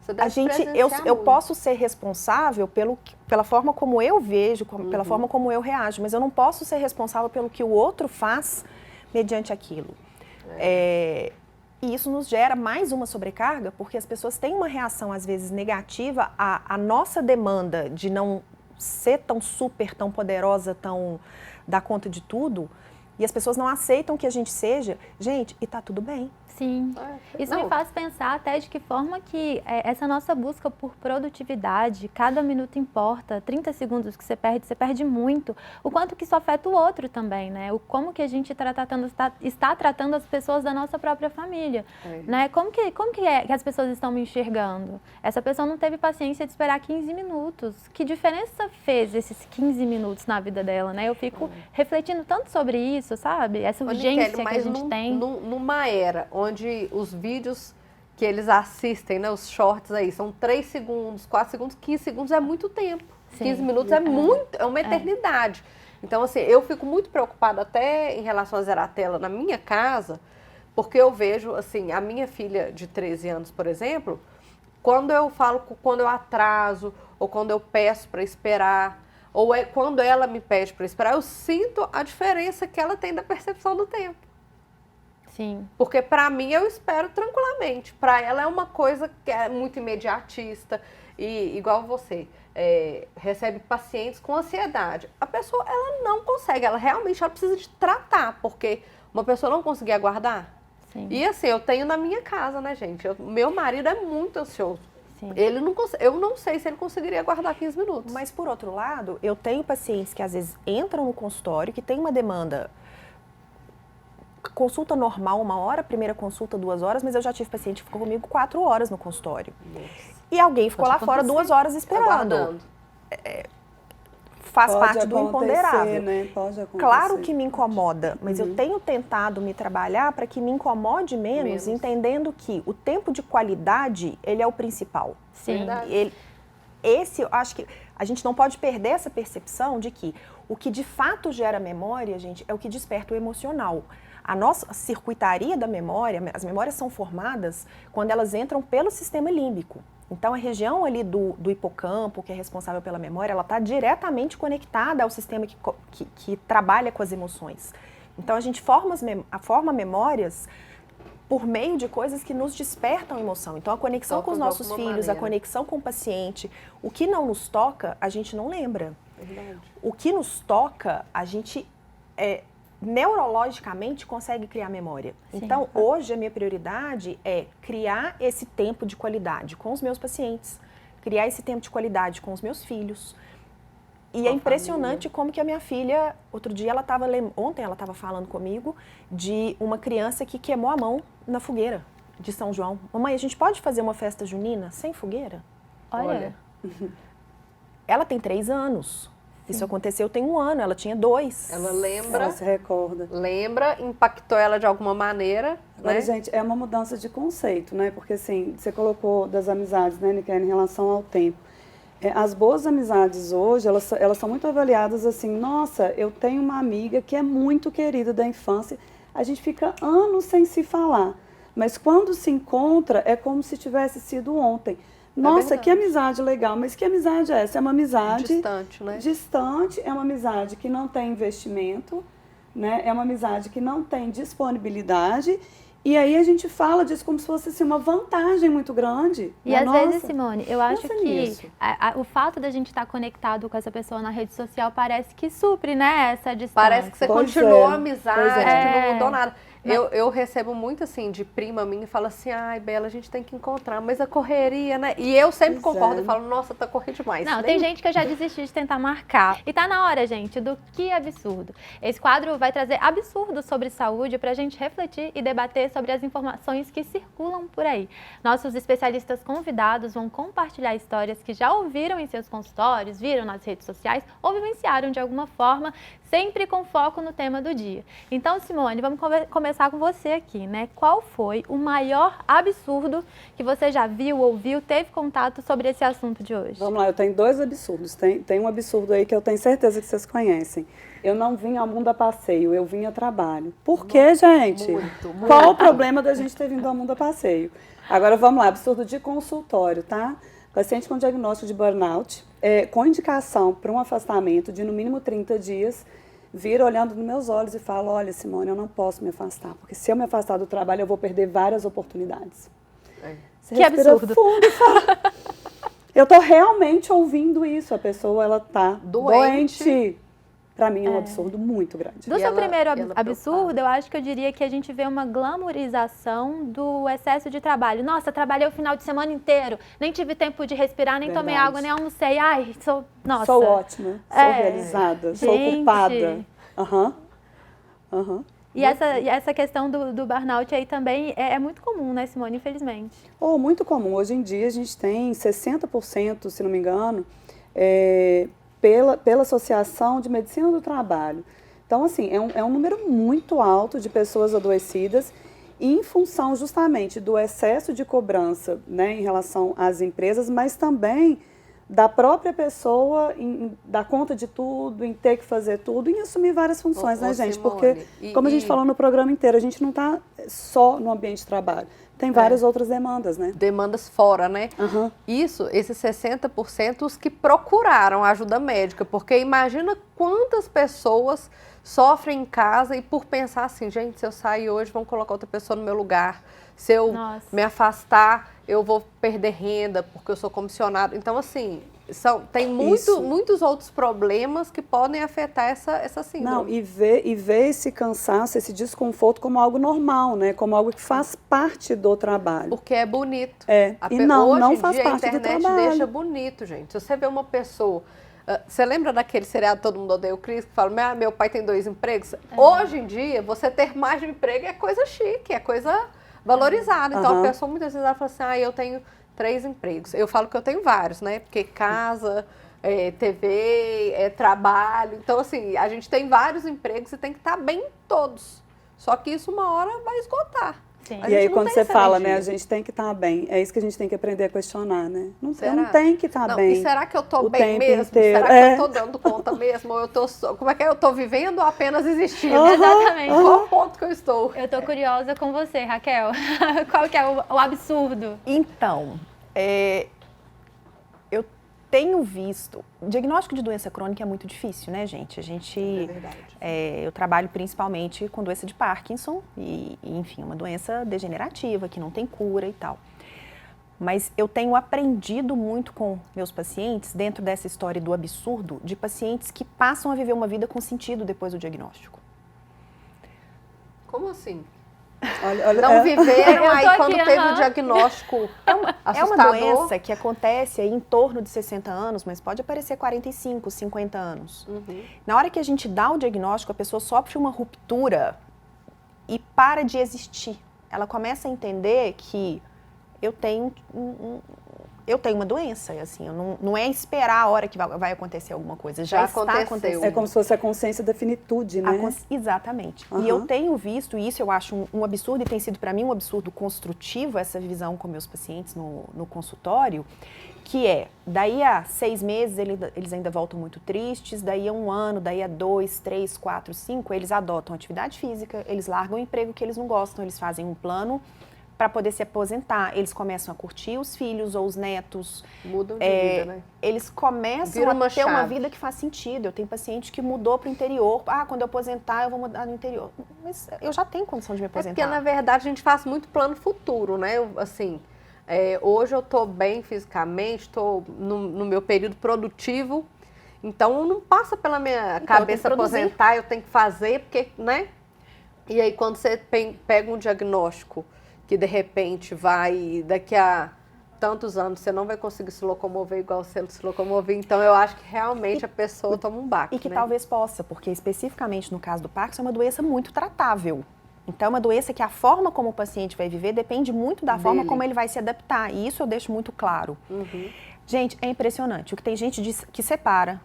Speaker 3: Você deve
Speaker 5: Eu posso ser responsável pela forma como eu vejo, pela forma como eu reajo, mas eu não posso ser responsável pelo que o outro faz mediante aquilo. E isso nos gera mais uma sobrecarga, porque as pessoas têm uma reação, às vezes, negativa à nossa demanda de não ser tão super, tão poderosa, tão dar conta de tudo, e as pessoas não aceitam que a gente seja, gente, e tá tudo bem.
Speaker 1: Sim. Isso me faz pensar até de que forma que essa nossa busca por produtividade, cada minuto importa, 30 segundos que você perde muito. O quanto que isso afeta o outro também, né? Como que a gente está tratando as pessoas da nossa própria família, né? Como que as pessoas estão me enxergando? Essa pessoa não teve paciência de esperar 15 minutos. Que diferença fez esses 15 minutos na vida dela, né? Eu fico refletindo tanto sobre isso, sabe? Essa urgência que a gente tem.
Speaker 3: Numa era onde os vídeos que eles assistem, né, os shorts aí, são 3 segundos, 4 segundos, 15 segundos é muito tempo. Sim. 15 minutos é uma eternidade. Então, assim, eu fico muito preocupada até em relação a zerar a tela na minha casa, porque eu vejo, assim, a minha filha de 13 anos, por exemplo, quando eu atraso, ou quando eu peço para esperar, ou quando ela me pede para esperar, eu sinto a diferença que ela tem da percepção do tempo.
Speaker 1: Sim.
Speaker 3: Porque pra mim eu espero tranquilamente. Pra ela é uma coisa que é muito imediatista e igual você recebe pacientes com ansiedade. A pessoa ela não consegue, ela realmente ela precisa de tratar, porque uma pessoa não conseguir aguardar.
Speaker 1: Sim.
Speaker 3: E assim, eu tenho na minha casa, né, gente? Meu marido é muito ansioso.
Speaker 1: Sim.
Speaker 3: Ele não eu não sei se ele conseguiria aguardar 15 minutos.
Speaker 5: Mas, por outro lado, eu tenho pacientes que às vezes entram no consultório, que tem uma demanda, consulta normal, 1 hora, primeira consulta 2 horas, mas eu já tive paciente que ficou comigo 4 horas no consultório.
Speaker 3: Nossa.
Speaker 5: E alguém ficou lá
Speaker 3: Pode
Speaker 5: fora
Speaker 3: acontecer.
Speaker 5: 2 horas esperando.
Speaker 3: Aguardando.
Speaker 5: Faz
Speaker 4: Pode
Speaker 5: parte do
Speaker 4: acontecer,
Speaker 5: imponderável.
Speaker 4: né? Pode acontecer.
Speaker 5: Claro que me incomoda, mas eu tenho tentado me trabalhar para que me incomode menos, entendendo que o tempo de qualidade, ele é o principal.
Speaker 1: Sim.
Speaker 3: Verdade.
Speaker 5: Eu acho que a gente não pode perder essa percepção de que o que de fato gera memória, gente, é o que desperta o emocional. A nossa circuitaria da memória, as memórias são formadas quando elas entram pelo sistema límbico. Então, a região ali do hipocampo, que é responsável pela memória, ela está diretamente conectada ao sistema que trabalha com as emoções. Então, a gente forma memórias por meio de coisas que nos despertam emoção. Então, a conexão com os nossos filhos, a conexão com o paciente, o que não nos toca, a gente não lembra.
Speaker 3: Verdade.
Speaker 5: O que nos toca, a gente neurologicamente consegue criar memória.
Speaker 1: Sim.
Speaker 5: Então, hoje a minha prioridade é criar esse tempo de qualidade com os meus pacientes, criar esse tempo de qualidade com os meus filhos. E é impressionante como que a minha filha, ontem ela estava falando comigo de uma criança que queimou a mão na fogueira de São João. Mamãe, a gente pode fazer uma festa junina sem fogueira?
Speaker 1: Olha.
Speaker 5: Ela tem 3 anos. Isso aconteceu tem 1 ano, ela tinha 2.
Speaker 3: Ela lembra.
Speaker 4: Ela se recorda.
Speaker 3: Lembra, impactou ela de alguma maneira,
Speaker 4: Agora,
Speaker 3: né?
Speaker 4: gente, é uma mudança de conceito, né? Porque, assim, você colocou das amizades, né, Nicole, em relação ao tempo. As boas amizades hoje, elas são muito avaliadas assim, nossa, eu tenho uma amiga que é muito querida da infância, a gente fica anos sem se falar, mas quando se encontra, é como se tivesse sido ontem. Nossa, que amizade legal, mas que amizade é essa? É uma amizade
Speaker 3: Distante, né?
Speaker 4: distante, é uma amizade que não tem investimento, né? É uma amizade que não tem disponibilidade. E aí a gente fala disso como se fosse assim, uma vantagem muito grande.
Speaker 1: E às
Speaker 4: Nossa,
Speaker 1: vezes, Simone, eu acho
Speaker 4: pensa
Speaker 1: que
Speaker 4: nisso.
Speaker 1: o fato da gente estar conectado com essa pessoa na rede social parece que supre, né, essa distância.
Speaker 3: Parece que você
Speaker 4: Pois
Speaker 3: continuou
Speaker 4: é,
Speaker 3: a amizade,
Speaker 4: pois é.
Speaker 3: que não mudou nada. Eu recebo muito assim de prima minha e fala assim, ai, Bela, a gente tem que encontrar, mas a correria, né? E eu sempre
Speaker 4: Pois
Speaker 3: concordo
Speaker 4: é.
Speaker 3: e falo, nossa, tá correndo demais.
Speaker 1: Não,
Speaker 3: Nem-
Speaker 1: tem gente que eu já desisti de tentar marcar. E tá na hora, gente, do Que Absurdo. Esse quadro vai trazer absurdos sobre saúde pra gente refletir e debater sobre as informações que circulam por aí. Nossos especialistas convidados vão compartilhar histórias que já ouviram em seus consultórios, viram nas redes sociais ou vivenciaram de alguma forma, sempre com foco no tema do dia. Então, Simone, vamos começar com você aqui, né? Qual foi o maior absurdo que você já viu, ouviu, teve contato sobre esse assunto de hoje?
Speaker 4: Vamos lá, eu tenho 2 absurdos. Tem um absurdo aí que eu tenho certeza que vocês conhecem. Eu não vim ao mundo a passeio, eu vim a trabalho. Por quê, gente?
Speaker 3: Muito.
Speaker 4: Qual o problema da gente ter vindo ao mundo a passeio? Agora vamos lá, absurdo de consultório, tá? Paciente com diagnóstico de burnout, com indicação para um afastamento de no mínimo 30 dias, vira olhando nos meus olhos e fala, olha, Simone, eu não posso me afastar, porque se eu me afastar do trabalho, eu vou perder várias oportunidades. Você
Speaker 1: Que
Speaker 4: respira
Speaker 1: absurdo.
Speaker 4: fundo e fala, eu tô realmente ouvindo isso, a pessoa, ela tá doente. Pra mim é um absurdo muito grande.
Speaker 1: Do
Speaker 3: E
Speaker 1: seu
Speaker 3: ela-
Speaker 1: primeiro
Speaker 3: ela
Speaker 1: absurdo,
Speaker 3: preocupada.
Speaker 1: eu acho que eu diria que a gente vê uma glamorização do excesso de trabalho. Nossa, trabalhei o final de semana inteiro, nem tive tempo de respirar, nem tomei
Speaker 4: Verdade.
Speaker 1: água, nem almocei. Ai, nossa.
Speaker 4: Sou ótima, sou
Speaker 1: É.
Speaker 4: realizada, sou
Speaker 1: Gente.
Speaker 4: ocupada. Aham.
Speaker 1: E essa questão do burnout aí também é muito comum, né, Simone, infelizmente.
Speaker 4: Muito comum. Hoje em dia a gente tem 60%, se não me engano, pela Associação de Medicina do Trabalho. Então, assim, é um número muito alto de pessoas adoecidas e em função justamente do excesso de cobrança, né, em relação às empresas, mas também da própria pessoa em dar conta de tudo, em ter que fazer tudo, em assumir várias funções, né, gente?
Speaker 3: Simone,
Speaker 4: Porque, como a gente falou no programa inteiro, a gente não está só no ambiente de trabalho. Tem várias outras demandas, né?
Speaker 3: Demandas fora, né?
Speaker 4: Aham.
Speaker 3: Esses 60% os que procuraram ajuda médica, porque imagina quantas pessoas sofrem em casa e por pensar assim, gente, se eu sair hoje, vão colocar outra pessoa no meu lugar. Se eu me afastar, eu vou perder renda porque eu sou comissionado. Então, assim, tem muitos outros problemas que podem afetar essa síndrome.
Speaker 4: Não, e ver esse cansaço, esse desconforto como algo normal, né? Como algo que faz parte do trabalho.
Speaker 3: Porque é bonito.
Speaker 4: Não faz
Speaker 3: hoje
Speaker 4: parte
Speaker 3: em dia,
Speaker 4: do
Speaker 3: a internet
Speaker 4: trabalho.
Speaker 3: deixa bonito, gente. Se você vê uma pessoa... Você lembra daquele seriado Todo Mundo Odeia o Chris, que fala, meu pai tem 2 empregos? Hoje em dia, você ter mais de um emprego é coisa chique, é coisa valorizada. Então, a pessoa muitas vezes ela fala assim, eu tenho 3 empregos. Eu falo que eu tenho vários, né? Porque casa, TV, trabalho. Então, assim, a gente tem vários empregos e tem que estar bem em todos. Só que isso uma hora vai esgotar.
Speaker 1: Sim.
Speaker 4: E aí, quando você fala, né, a gente tem que estar bem, é isso que a gente tem que aprender a questionar, né? Eu não tenho que estar bem.
Speaker 3: E será que eu estou
Speaker 4: o
Speaker 3: bem
Speaker 4: tempo
Speaker 3: mesmo?
Speaker 4: inteiro.
Speaker 3: Será que eu estou dando conta mesmo? Ou eu tô, como é que é? Eu estou vivendo ou apenas existindo?
Speaker 1: Exatamente.
Speaker 3: Qual o ponto que eu estou?
Speaker 1: Eu tô curiosa com você, Raquel. Qual que é o absurdo?
Speaker 5: Então, eu tenho visto... O diagnóstico de doença crônica é muito difícil, né, gente?
Speaker 3: É verdade.
Speaker 5: Eu trabalho principalmente com doença de Parkinson e, enfim, uma doença degenerativa que não tem cura e tal. Mas eu tenho aprendido muito com meus pacientes, dentro dessa história do absurdo, de pacientes que passam a viver uma vida com sentido depois do diagnóstico.
Speaker 3: Como assim?
Speaker 4: Olha,
Speaker 3: não viveram, aí
Speaker 1: aqui,
Speaker 3: quando teve o diagnóstico assustador.
Speaker 5: É uma doença que acontece aí em torno de 60 anos, mas pode aparecer 45, 50 anos. Na hora que a gente dá o diagnóstico, a pessoa sofre uma ruptura e para de existir. Ela começa a entender que eu tenho uma doença, assim, não é esperar a hora que vai acontecer alguma coisa, já está acontecendo.
Speaker 4: É como se fosse a consciência da finitude, né?
Speaker 5: Exatamente. E eu tenho visto, e isso eu acho um absurdo, e tem sido para mim um absurdo construtivo, essa visão com meus pacientes no consultório, que daí a 6 meses eles ainda voltam muito tristes, daí a 1 ano, daí a 2, 3, 4, 5, eles adotam atividade física, eles largam o emprego que eles não gostam, eles fazem um plano para poder se aposentar, eles começam a curtir os filhos ou os netos.
Speaker 3: Mudam de vida, né?
Speaker 5: Eles começam a ter uma vida que faz sentido. Eu tenho paciente que mudou para o interior. Quando eu aposentar, eu vou mudar no interior. Mas eu já tenho condição de me aposentar.
Speaker 3: Porque, na verdade, a gente faz muito plano futuro, né? Hoje eu estou bem fisicamente, estou no meu período produtivo, então não passa pela minha cabeça aposentar, eu tenho que fazer, porque, né? E aí, quando você pega um diagnóstico que de repente daqui a tantos anos você não vai conseguir se locomover igual você se locomovia, então eu acho que realmente a pessoa toma um baque.
Speaker 5: E que talvez possa, porque especificamente no caso do Parkinson é uma doença muito tratável. Então é uma doença que a forma como o paciente vai viver depende muito da forma como ele vai se adaptar, e isso eu deixo muito claro. Gente, é impressionante, o que tem gente que separa,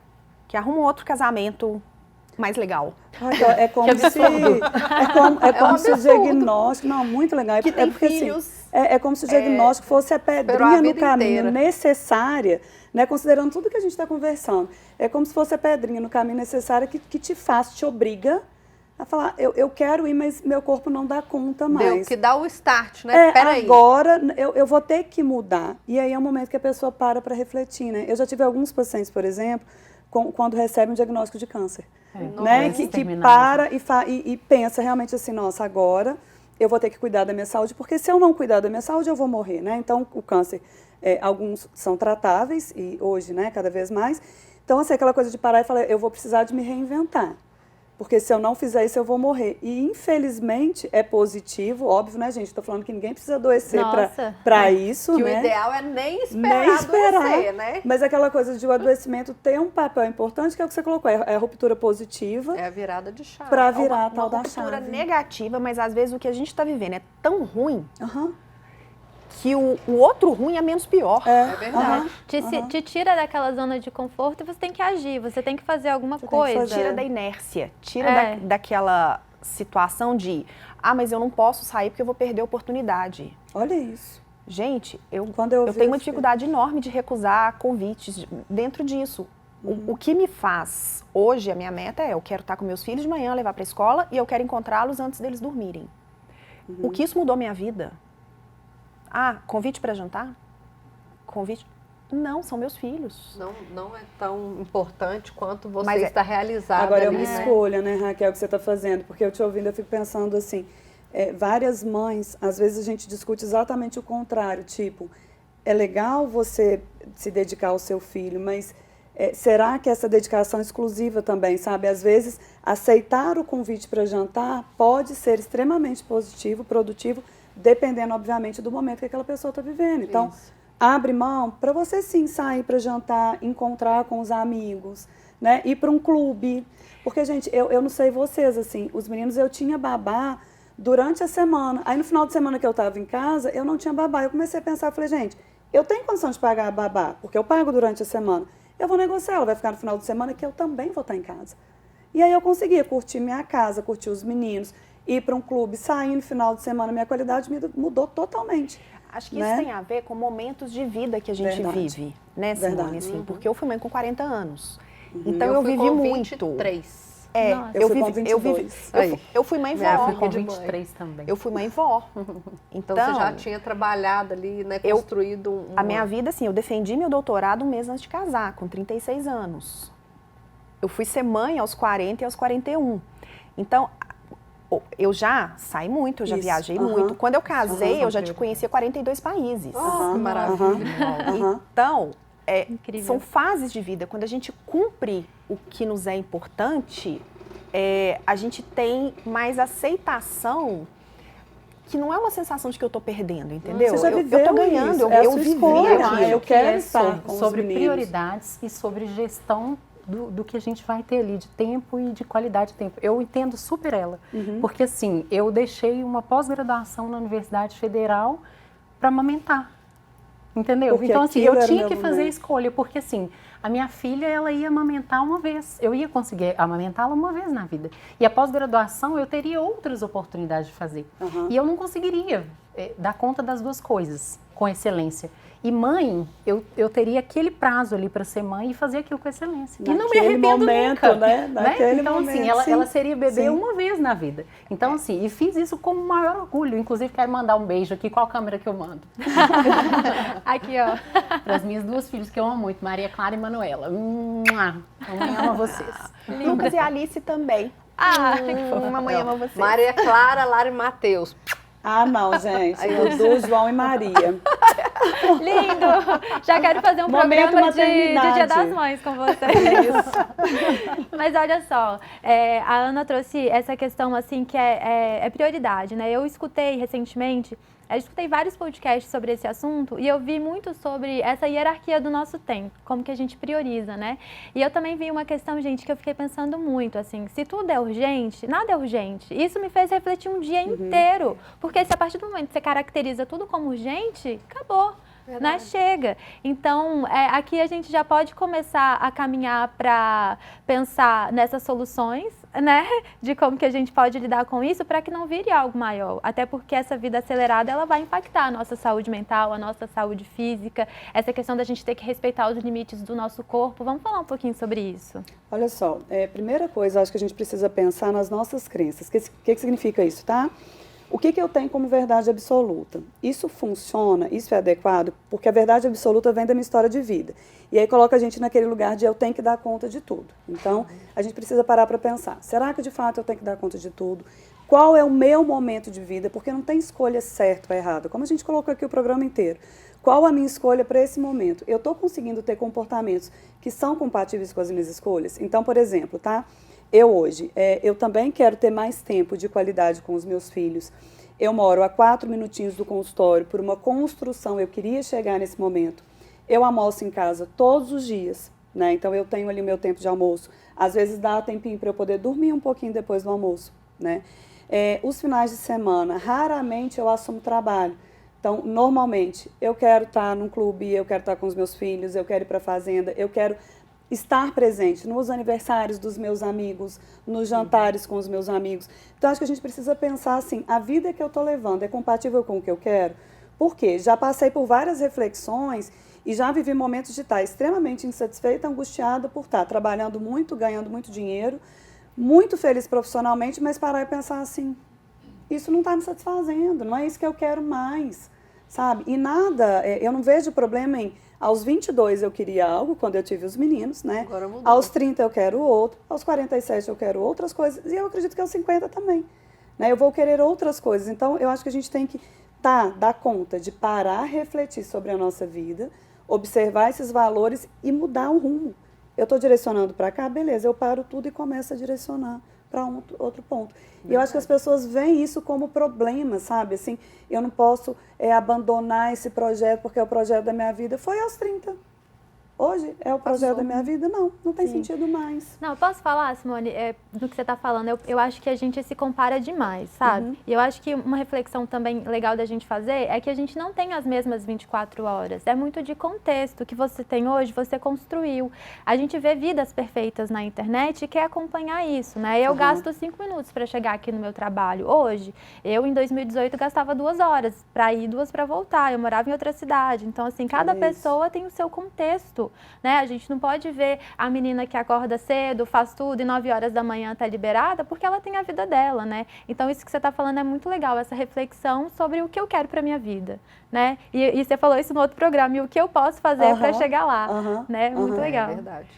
Speaker 5: que arruma um outro casamento mais legal.
Speaker 4: É como se o diagnóstico... Não, muito legal.
Speaker 5: Que tem
Speaker 4: porque,
Speaker 5: filhos.
Speaker 4: Assim, é como se o diagnóstico fosse a pedrinha no caminho necessária, né, considerando tudo que a gente está conversando. É como se fosse a pedrinha no caminho necessária que te obriga a falar, eu quero ir, mas meu corpo não dá conta mais.
Speaker 3: Que dá o start, né? Peraí.
Speaker 4: Agora eu vou ter que mudar. E aí é o momento que a pessoa para refletir, né? Eu já tive alguns pacientes, por exemplo, quando recebem um diagnóstico de câncer. Né? Que para e pensa realmente assim, nossa, agora eu vou ter que cuidar da minha saúde, porque se eu não cuidar da minha saúde, eu vou morrer, né? Então, o câncer, alguns são tratáveis, e hoje, né, cada vez mais. Então, assim, aquela coisa de parar e falar, eu vou precisar de me reinventar. Porque se eu não fizer isso, eu vou morrer. E, infelizmente, é positivo, óbvio, né, gente? Estou falando que ninguém precisa adoecer para isso,
Speaker 3: que
Speaker 4: né?
Speaker 3: o ideal é nem esperar adoecer, né?
Speaker 4: Mas aquela coisa de o adoecimento ter um papel importante, que é o que você colocou, é a ruptura positiva.
Speaker 3: É a virada de chave.
Speaker 4: Para virar a tal da chave.
Speaker 5: Uma ruptura negativa, mas às vezes o que a gente está vivendo é tão ruim que o outro ruim é menos pior.
Speaker 3: É verdade.
Speaker 1: Te tira daquela zona de conforto e você tem que agir, você tem que fazer alguma coisa.
Speaker 5: Tira da inércia, tira daquela situação de, mas eu não posso sair porque eu vou perder a oportunidade.
Speaker 4: Olha isso.
Speaker 5: Gente, eu tenho uma dificuldade enorme de recusar convites dentro disso. O que me faz hoje, a minha meta eu quero estar com meus filhos de manhã, levar para a escola e eu quero encontrá-los antes deles dormirem. O que isso mudou minha vida? Convite para jantar? Convite. Não, são meus filhos.
Speaker 3: Não é tão importante quanto você
Speaker 5: Mas
Speaker 3: está realizada.
Speaker 4: Agora é
Speaker 3: ali,
Speaker 4: uma escolha, né, Raquel, que você está fazendo, porque eu te ouvindo, eu fico pensando assim, várias mães, às vezes a gente discute exatamente o contrário, tipo, é legal você se dedicar ao seu filho, mas será que essa dedicação é exclusiva também, sabe? Às vezes, aceitar o convite para jantar pode ser extremamente positivo, produtivo, dependendo, obviamente, do momento que aquela pessoa está vivendo. Então, abre mão para você sim sair para jantar, encontrar com os amigos, né? Ir para um clube. Porque, gente, eu não sei vocês, assim, os meninos, eu tinha babá durante a semana. Aí, no final de semana que eu estava em casa, eu não tinha babá. Eu comecei a pensar, falei, gente, eu tenho condição de pagar a babá, porque eu pago durante a semana. Eu vou negociar, ela vai ficar no final de semana que eu também vou estar em casa. E aí eu conseguia curtir minha casa, curtir os meninos, ir para um clube, sair no final de semana, minha qualidade de vida mudou totalmente.
Speaker 5: Acho que isso tem a ver com momentos de vida que a gente vive, né, Simone? Assim, porque eu fui mãe com 40 anos. Então eu vivi muito.
Speaker 3: 23.
Speaker 5: Eu fui mãe vó.
Speaker 2: Eu fui com 23 também.
Speaker 5: Eu fui mãe vó.
Speaker 3: Então você já tinha trabalhado ali, né, construído
Speaker 5: A minha vida, assim, eu defendi meu doutorado um mês antes de casar, com 36 anos. Eu fui ser mãe aos 40 e aos 41. Então, eu já saí muito, eu já viajei muito. Quando eu casei, eu já te conhecia 42 países.
Speaker 3: Que maravilha.
Speaker 5: Então, são fases de vida. Quando a gente cumpre o que nos é importante, a gente tem mais aceitação, que não é uma sensação de que eu estou perdendo, entendeu?
Speaker 4: Você já viveu
Speaker 5: eu estou ganhando,
Speaker 4: isso,
Speaker 5: eu vivi aquilo.
Speaker 4: Eu quero estar
Speaker 2: sobre prioridades e sobre gestão do que a gente vai ter ali de tempo e de qualidade de tempo. Eu entendo super ela, porque assim, eu deixei uma pós-graduação na Universidade Federal para amamentar, entendeu?
Speaker 4: Porque
Speaker 2: então assim, eu tinha que fazer a
Speaker 4: momento.
Speaker 2: escolha, porque assim, a minha filha, ela ia amamentar uma vez, eu ia conseguir amamentá-la uma vez na vida. E a pós-graduação eu teria outras oportunidades de fazer. E eu não conseguiria dar conta das duas coisas com excelência. E mãe, eu teria aquele prazo ali para ser mãe e fazer aquilo com excelência. E não me arrependo nunca.
Speaker 4: Né?
Speaker 2: Então, assim, ela seria bebê uma vez na vida. Então, assim, e fiz isso com o maior orgulho. Inclusive, quero mandar um beijo aqui. Qual câmera que eu mando?
Speaker 1: Aqui, ó.
Speaker 2: Para as minhas duas filhas que eu amo muito, Maria Clara e Manuela. Mamãe ama vocês.
Speaker 5: Lucas e Alice também. Mamãe ama vocês.
Speaker 3: Maria Clara, Lara e Matheus.
Speaker 4: Ah, não, gente. Dudu, João e Maria.
Speaker 1: Lindo! Já quero fazer um
Speaker 4: Momento
Speaker 1: programa de Dia
Speaker 4: maternidade.
Speaker 1: das Mães com vocês. Mas olha só, a Ana trouxe essa questão assim que é prioridade, né? Eu escutei recentemente, vários podcasts sobre esse assunto e eu vi muito sobre essa hierarquia do nosso tempo, como que a gente prioriza, né? E eu também vi uma questão, gente, que eu fiquei pensando muito, assim, se tudo é urgente, nada é urgente. Isso me fez refletir um dia inteiro, porque se a partir do momento que você caracteriza tudo como urgente, acabou. Né? Chega. Então, aqui a gente já pode começar a caminhar para pensar nessas soluções, né? De como que a gente pode lidar com isso para que não vire algo maior. Até porque essa vida acelerada, ela vai impactar a nossa saúde mental, a nossa saúde física, essa questão da gente ter que respeitar os limites do nosso corpo. Vamos falar um pouquinho sobre isso.
Speaker 4: Olha só, primeira coisa, acho que a gente precisa pensar nas nossas crenças. O que significa isso, tá? O que eu tenho como verdade absoluta? Isso funciona? Isso é adequado? Porque a verdade absoluta vem da minha história de vida. E aí coloca a gente naquele lugar de eu tenho que dar conta de tudo. Então, a gente precisa parar para pensar. Será que de fato eu tenho que dar conta de tudo? Qual é o meu momento de vida? Porque não tem escolha certa ou errada. Como a gente colocou aqui o programa inteiro. Qual a minha escolha para esse momento? Eu estou conseguindo ter comportamentos que são compatíveis com as minhas escolhas? Então, por exemplo, tá? Eu hoje, eu também quero ter mais tempo de qualidade com os meus filhos. Eu moro a 4 minutinhos do consultório, por uma construção, eu queria chegar nesse momento. Eu almoço em casa todos os dias, né? Então eu tenho ali o meu tempo de almoço. Às vezes dá tempinho para eu poder dormir um pouquinho depois do almoço, né? Os finais de semana, raramente eu assumo trabalho. Então, normalmente, eu quero estar num clube, eu quero estar com os meus filhos, eu quero ir para a fazenda, eu quero estar presente nos aniversários dos meus amigos, nos jantares com os meus amigos. Então, acho que a gente precisa pensar assim, a vida que eu estou levando é compatível com o que eu quero? Por quê? Já passei por várias reflexões e já vivi momentos de estar extremamente insatisfeita, angustiada por estar trabalhando muito, ganhando muito dinheiro, muito feliz profissionalmente, mas parar e pensar assim, isso não está me satisfazendo, não é isso que eu quero mais. sabe? E nada, eu não vejo problema em, aos 22 eu queria algo, quando eu tive os meninos, né?
Speaker 3: Agora mudou.
Speaker 4: Aos 30 eu quero outro, aos 47 eu quero outras coisas, e eu acredito que aos 50 também, né? Eu vou querer outras coisas, então eu acho que a gente tem que dar conta de parar, refletir sobre a nossa vida, observar esses valores e mudar o rumo. Eu estou direcionando para cá, beleza, eu paro tudo e começo a direcionar para outro ponto. E eu acho que as pessoas veem isso como problema, sabe? Assim, eu não posso abandonar esse projeto porque é o projeto da minha vida. Foi aos 30. Hoje é o projeto da minha vida? Não tem sentido mais.
Speaker 1: Não, eu posso falar, Simone, do que você está falando? Eu acho que a gente se compara demais, sabe? E eu acho que uma reflexão também legal da gente fazer é que a gente não tem as mesmas 24 horas. É muito de contexto. O que você tem hoje, você construiu. A gente vê vidas perfeitas na internet e quer acompanhar isso, né? Eu gasto 5 minutos para chegar aqui no meu trabalho. Hoje, eu em 2018 gastava 2 horas para ir, 2 para voltar. Eu morava em outra cidade. Então, assim, cada pessoa tem o seu contexto. Né? A gente não pode ver a menina que acorda cedo, faz tudo e 9 horas da manhã está liberada, porque ela tem a vida dela, né? Então isso que você está falando é muito legal, essa reflexão sobre o que eu quero para minha vida, né? E você falou isso no outro programa, e o que eu posso fazer para chegar lá, né? Muito legal.
Speaker 3: É verdade.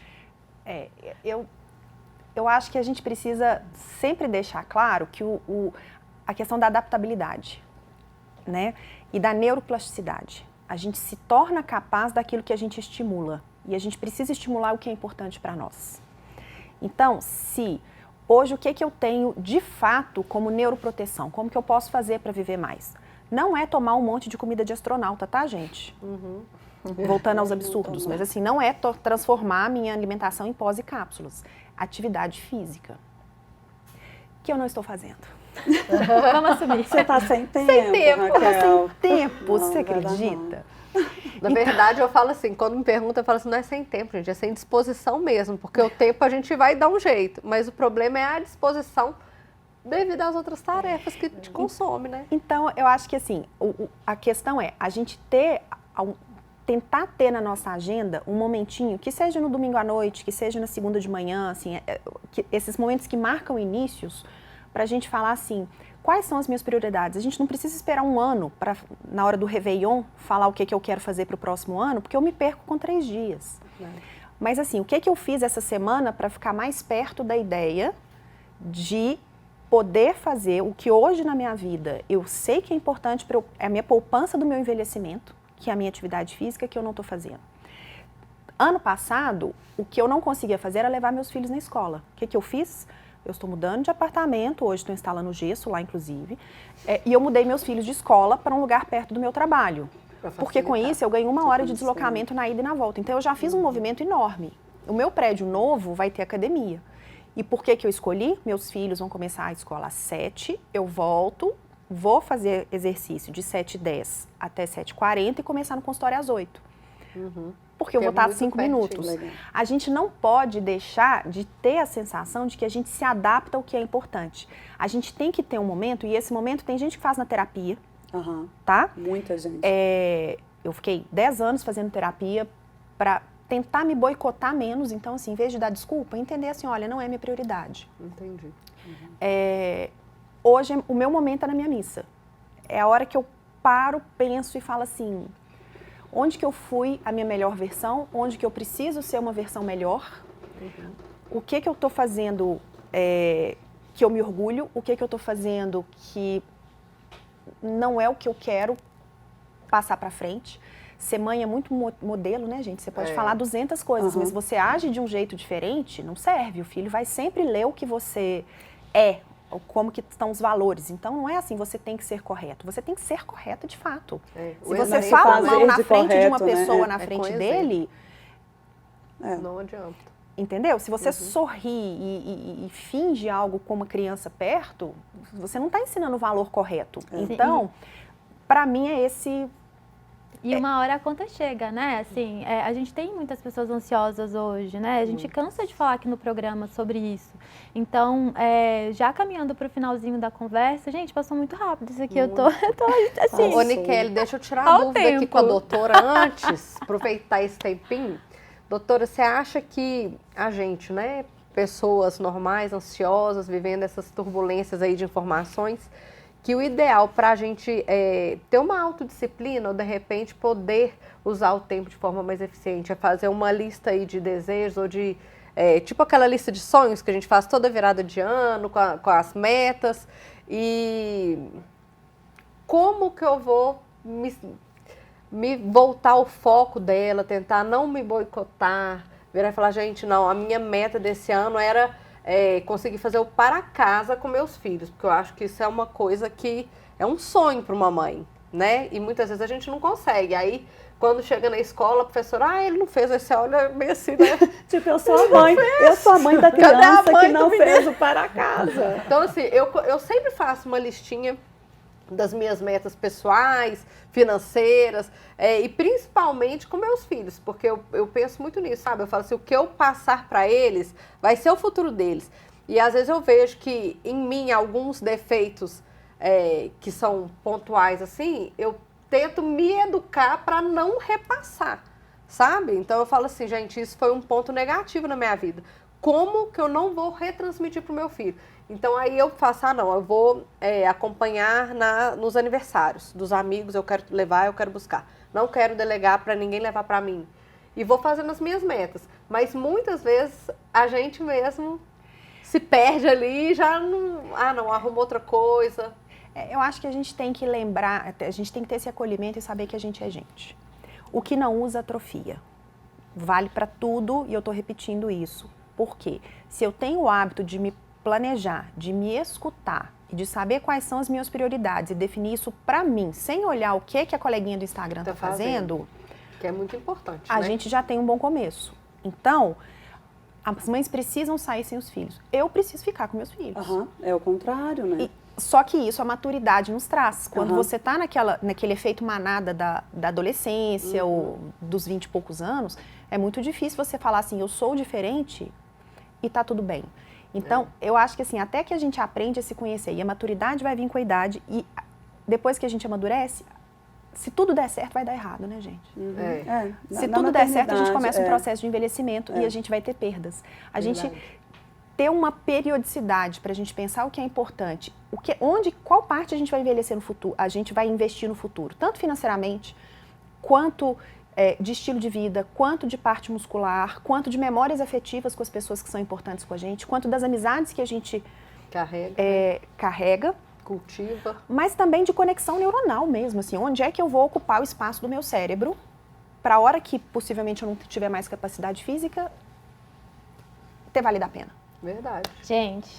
Speaker 5: Eu acho que a gente precisa sempre deixar claro que a questão da adaptabilidade, né? E da neuroplasticidade. A gente se torna capaz daquilo que a gente estimula. E a gente precisa estimular o que é importante para nós. Então, se hoje o que eu tenho de fato como neuroproteção, como que eu posso fazer para viver mais? Não é tomar um monte de comida de astronauta, tá, gente? Voltando aos absurdos. Mas assim, não é transformar a minha alimentação em pós e cápsulas. Atividade física. Que eu não estou fazendo.
Speaker 1: Vamos assumir.
Speaker 4: Você está sem tempo,
Speaker 5: Sem tempo,
Speaker 4: Raquel.
Speaker 5: sem tempo,
Speaker 4: Não,
Speaker 5: você
Speaker 4: verdade
Speaker 5: acredita?
Speaker 3: Na verdade, eu falo assim, quando me perguntam, eu falo assim, não é sem tempo, gente, é sem disposição mesmo, porque o tempo a gente vai dar um jeito, mas o problema é a disposição devido às outras tarefas que te consomem, né?
Speaker 5: Então, eu acho que assim, a questão é a gente tentar ter na nossa agenda um momentinho, que seja no domingo à noite, que seja na segunda de manhã, assim, esses momentos que marcam inícios, para a gente falar assim, quais são as minhas prioridades? A gente não precisa esperar um ano para, na hora do Réveillon, falar o que eu quero fazer para o próximo ano, porque eu me perco com 3 dias. Mas assim, o que eu fiz essa semana para ficar mais perto da ideia de poder fazer o que hoje na minha vida eu sei que é importante para a minha poupança do meu envelhecimento, que é a minha atividade física, que eu não estou fazendo. Ano passado, o que eu não conseguia fazer era levar meus filhos na escola. O que eu fiz? Eu estou mudando de apartamento, hoje estou instalando gesso lá, inclusive, e eu mudei meus filhos de escola para um lugar perto do meu trabalho. Porque com isso eu ganho 1 hora de deslocamento na ida e na volta. Então eu já fiz um movimento enorme. O meu prédio novo vai ter academia. E por que eu escolhi? Meus filhos vão começar a escola às 7, eu volto, vou fazer exercício de 7h10 até 7h40 e começar no consultório às 8. Porque eu vou estar 5 minutos. A gente não pode deixar de ter a sensação de que a gente se adapta ao que é importante. A gente tem que ter um momento, e esse momento tem gente que faz na terapia, tá?
Speaker 4: Muita gente.
Speaker 5: Eu fiquei 10 anos fazendo terapia para tentar me boicotar menos. Então, assim, em vez de dar desculpa, entender assim, olha, não é minha prioridade.
Speaker 3: Entendi.
Speaker 5: Hoje, o meu momento é na minha missa. É a hora que eu paro, penso e falo assim, onde que eu fui a minha melhor versão, onde que eu preciso ser uma versão melhor, o que eu estou fazendo que eu me orgulho, o que eu estou fazendo que não é o que eu quero passar para frente. Ser mãe é muito modelo, né, gente? Você pode falar 200 coisas, mas você age de um jeito diferente, não serve. O filho vai sempre ler o que você é, como que estão os valores. Então, não é assim, você tem que ser correto. Você tem que ser correta de fato. Se você fala mal na frente de uma pessoa, na frente dele...
Speaker 3: Não adianta.
Speaker 5: Entendeu? Se você sorri e finge algo com uma criança perto, você não está ensinando o valor correto. Então, para mim é esse...
Speaker 1: E uma hora a conta chega, né? Assim, a gente tem muitas pessoas ansiosas hoje, né? A gente cansa de falar aqui no programa sobre isso. Então, já caminhando para o finalzinho da conversa, gente, passou muito rápido isso aqui. Eu tô assim...
Speaker 3: Ô, Nikelly, deixa eu tirar a dúvida aqui com a doutora antes, aproveitar esse tempinho. Doutora, você acha que a gente, né, pessoas normais, ansiosas, vivendo essas turbulências aí de informações, que o ideal para a gente ter uma autodisciplina ou, de repente, poder usar o tempo de forma mais eficiente é fazer uma lista aí de desejos ou de, tipo aquela lista de sonhos que a gente faz toda virada de ano, com as metas. E como que eu vou me voltar ao foco dela, tentar não me boicotar, virar e falar, gente, não, a minha meta desse ano era conseguir fazer o para casa com meus filhos, porque eu acho que isso é uma coisa que é um sonho para uma mãe, né? E muitas vezes a gente não consegue. Aí, quando chega na escola, a professora, ele não fez, aí você olha meio assim, né?
Speaker 4: Tipo, eu sou a mãe da criança que não fez o para casa.
Speaker 3: Então, assim, eu sempre faço uma listinha das minhas metas pessoais, financeiras, e principalmente com meus filhos, porque eu penso muito nisso, sabe? Eu falo assim, o que eu passar para eles vai ser o futuro deles. E às vezes eu vejo que em mim alguns defeitos que são pontuais assim, eu tento me educar para não repassar, sabe? Então eu falo assim, gente, isso foi um ponto negativo na minha vida. Como que eu não vou retransmitir para o meu filho? Então aí eu faço, não, eu vou acompanhar nos aniversários dos amigos, eu quero levar, eu quero buscar. Não quero delegar para ninguém levar para mim. E vou fazendo as minhas metas. Mas muitas vezes a gente mesmo se perde ali e já não arruma outra coisa.
Speaker 5: Eu acho que a gente tem que lembrar, a gente tem que ter esse acolhimento e saber que a gente é gente. O que não usa atrofia. Vale para tudo e eu estou repetindo isso. Por quê? Se eu tenho o hábito de me planejar, de me escutar e de saber quais são as minhas prioridades e definir isso pra mim, sem olhar o que a coleguinha do Instagram tá fazendo,
Speaker 3: que é muito importante,
Speaker 5: a gente já tem um bom começo. Então, as mães precisam sair sem os filhos. Eu preciso ficar com meus filhos.
Speaker 4: É o contrário, né?
Speaker 5: Só que isso a maturidade nos traz. Quando você tá naquele efeito manada da adolescência ou dos 20 e poucos anos, é muito difícil você falar assim, eu sou diferente e tá tudo bem. Então, eu acho que assim, até que a gente aprende a se conhecer, e a maturidade vai vir com a idade, e depois que a gente amadurece, se tudo der certo, vai dar errado, né, gente? Se tudo der certo, a gente começa um processo de envelhecimento e a gente vai ter perdas. A gente ter uma periodicidade para a gente pensar o que é importante, qual parte a gente vai envelhecer no futuro, a gente vai investir no futuro, tanto financeiramente, quanto de estilo de vida, quanto de parte muscular, quanto de memórias afetivas com as pessoas que são importantes com a gente, quanto das amizades que a gente carrega,
Speaker 3: cultiva,
Speaker 5: mas também de conexão neuronal mesmo, assim, onde é que eu vou ocupar o espaço do meu cérebro para a hora que possivelmente eu não tiver mais capacidade física, ter valido a pena.
Speaker 3: Verdade.
Speaker 1: Gente,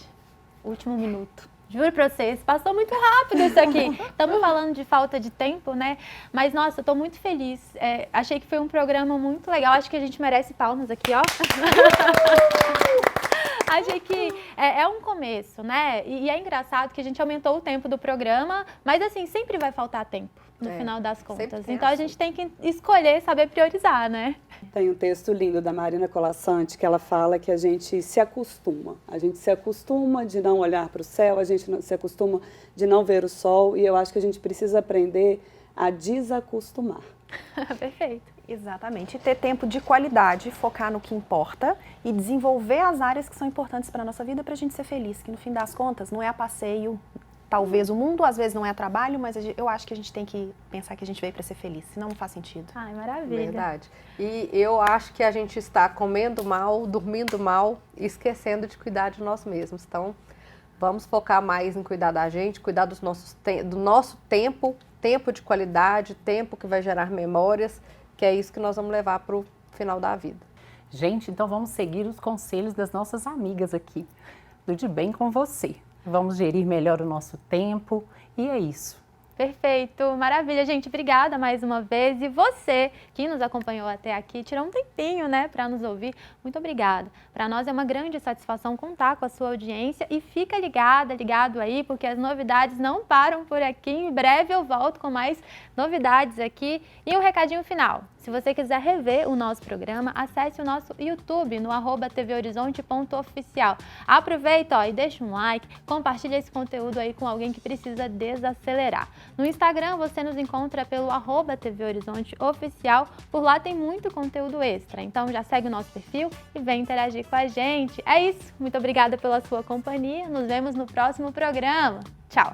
Speaker 1: último minuto. Juro pra vocês, passou muito rápido isso aqui. Estamos falando de falta de tempo, né? Mas, nossa, eu tô muito feliz. Achei que foi um programa muito legal. Acho que a gente merece palmas aqui, ó. Achei que é um começo, né? E é engraçado que a gente aumentou o tempo do programa, mas, assim, sempre vai faltar tempo no final das contas. Então, a gente tem que escolher, saber priorizar, né?
Speaker 4: Tem um texto lindo da Marina Colasanti que ela fala que a gente se acostuma. A gente se acostuma de não olhar para o céu, a gente se acostuma de não ver o sol e eu acho que a gente precisa aprender a desacostumar.
Speaker 1: Perfeito.
Speaker 5: Exatamente. E ter tempo de qualidade, focar no que importa e desenvolver as áreas que são importantes para a nossa vida para a gente ser feliz, que no fim das contas não é a passeio. Talvez o mundo, às vezes, não é trabalho, mas eu acho que a gente tem que pensar que a gente veio para ser feliz, senão não faz sentido.
Speaker 1: Ai, maravilha.
Speaker 3: Verdade. E eu acho que a gente está comendo mal, dormindo mal e esquecendo de cuidar de nós mesmos. Então, vamos focar mais em cuidar da gente, cuidar do nosso tempo, tempo de qualidade, tempo que vai gerar memórias, que é isso que nós vamos levar para o final da vida.
Speaker 2: Gente, então vamos seguir os conselhos das nossas amigas aqui, do De Bem com Você. Vamos gerir melhor o nosso tempo e é isso.
Speaker 1: Perfeito, maravilha, gente. Obrigada mais uma vez. E você que nos acompanhou até aqui, tirou um tempinho, né, para nos ouvir. Muito obrigada. Para nós é uma grande satisfação contar com a sua audiência e fica ligado aí, porque as novidades não param por aqui. Em breve eu volto com mais novidades aqui. E um recadinho final. Se você quiser rever o nosso programa, acesse o nosso YouTube no @tvhorizonte.oficial. Aproveita e deixa um like, compartilha esse conteúdo aí com alguém que precisa desacelerar. No Instagram você nos encontra pelo @tvhorizonteoficial, por lá tem muito conteúdo extra, então já segue o nosso perfil e vem interagir com a gente. É isso, muito obrigada pela sua companhia, nos vemos no próximo programa. Tchau!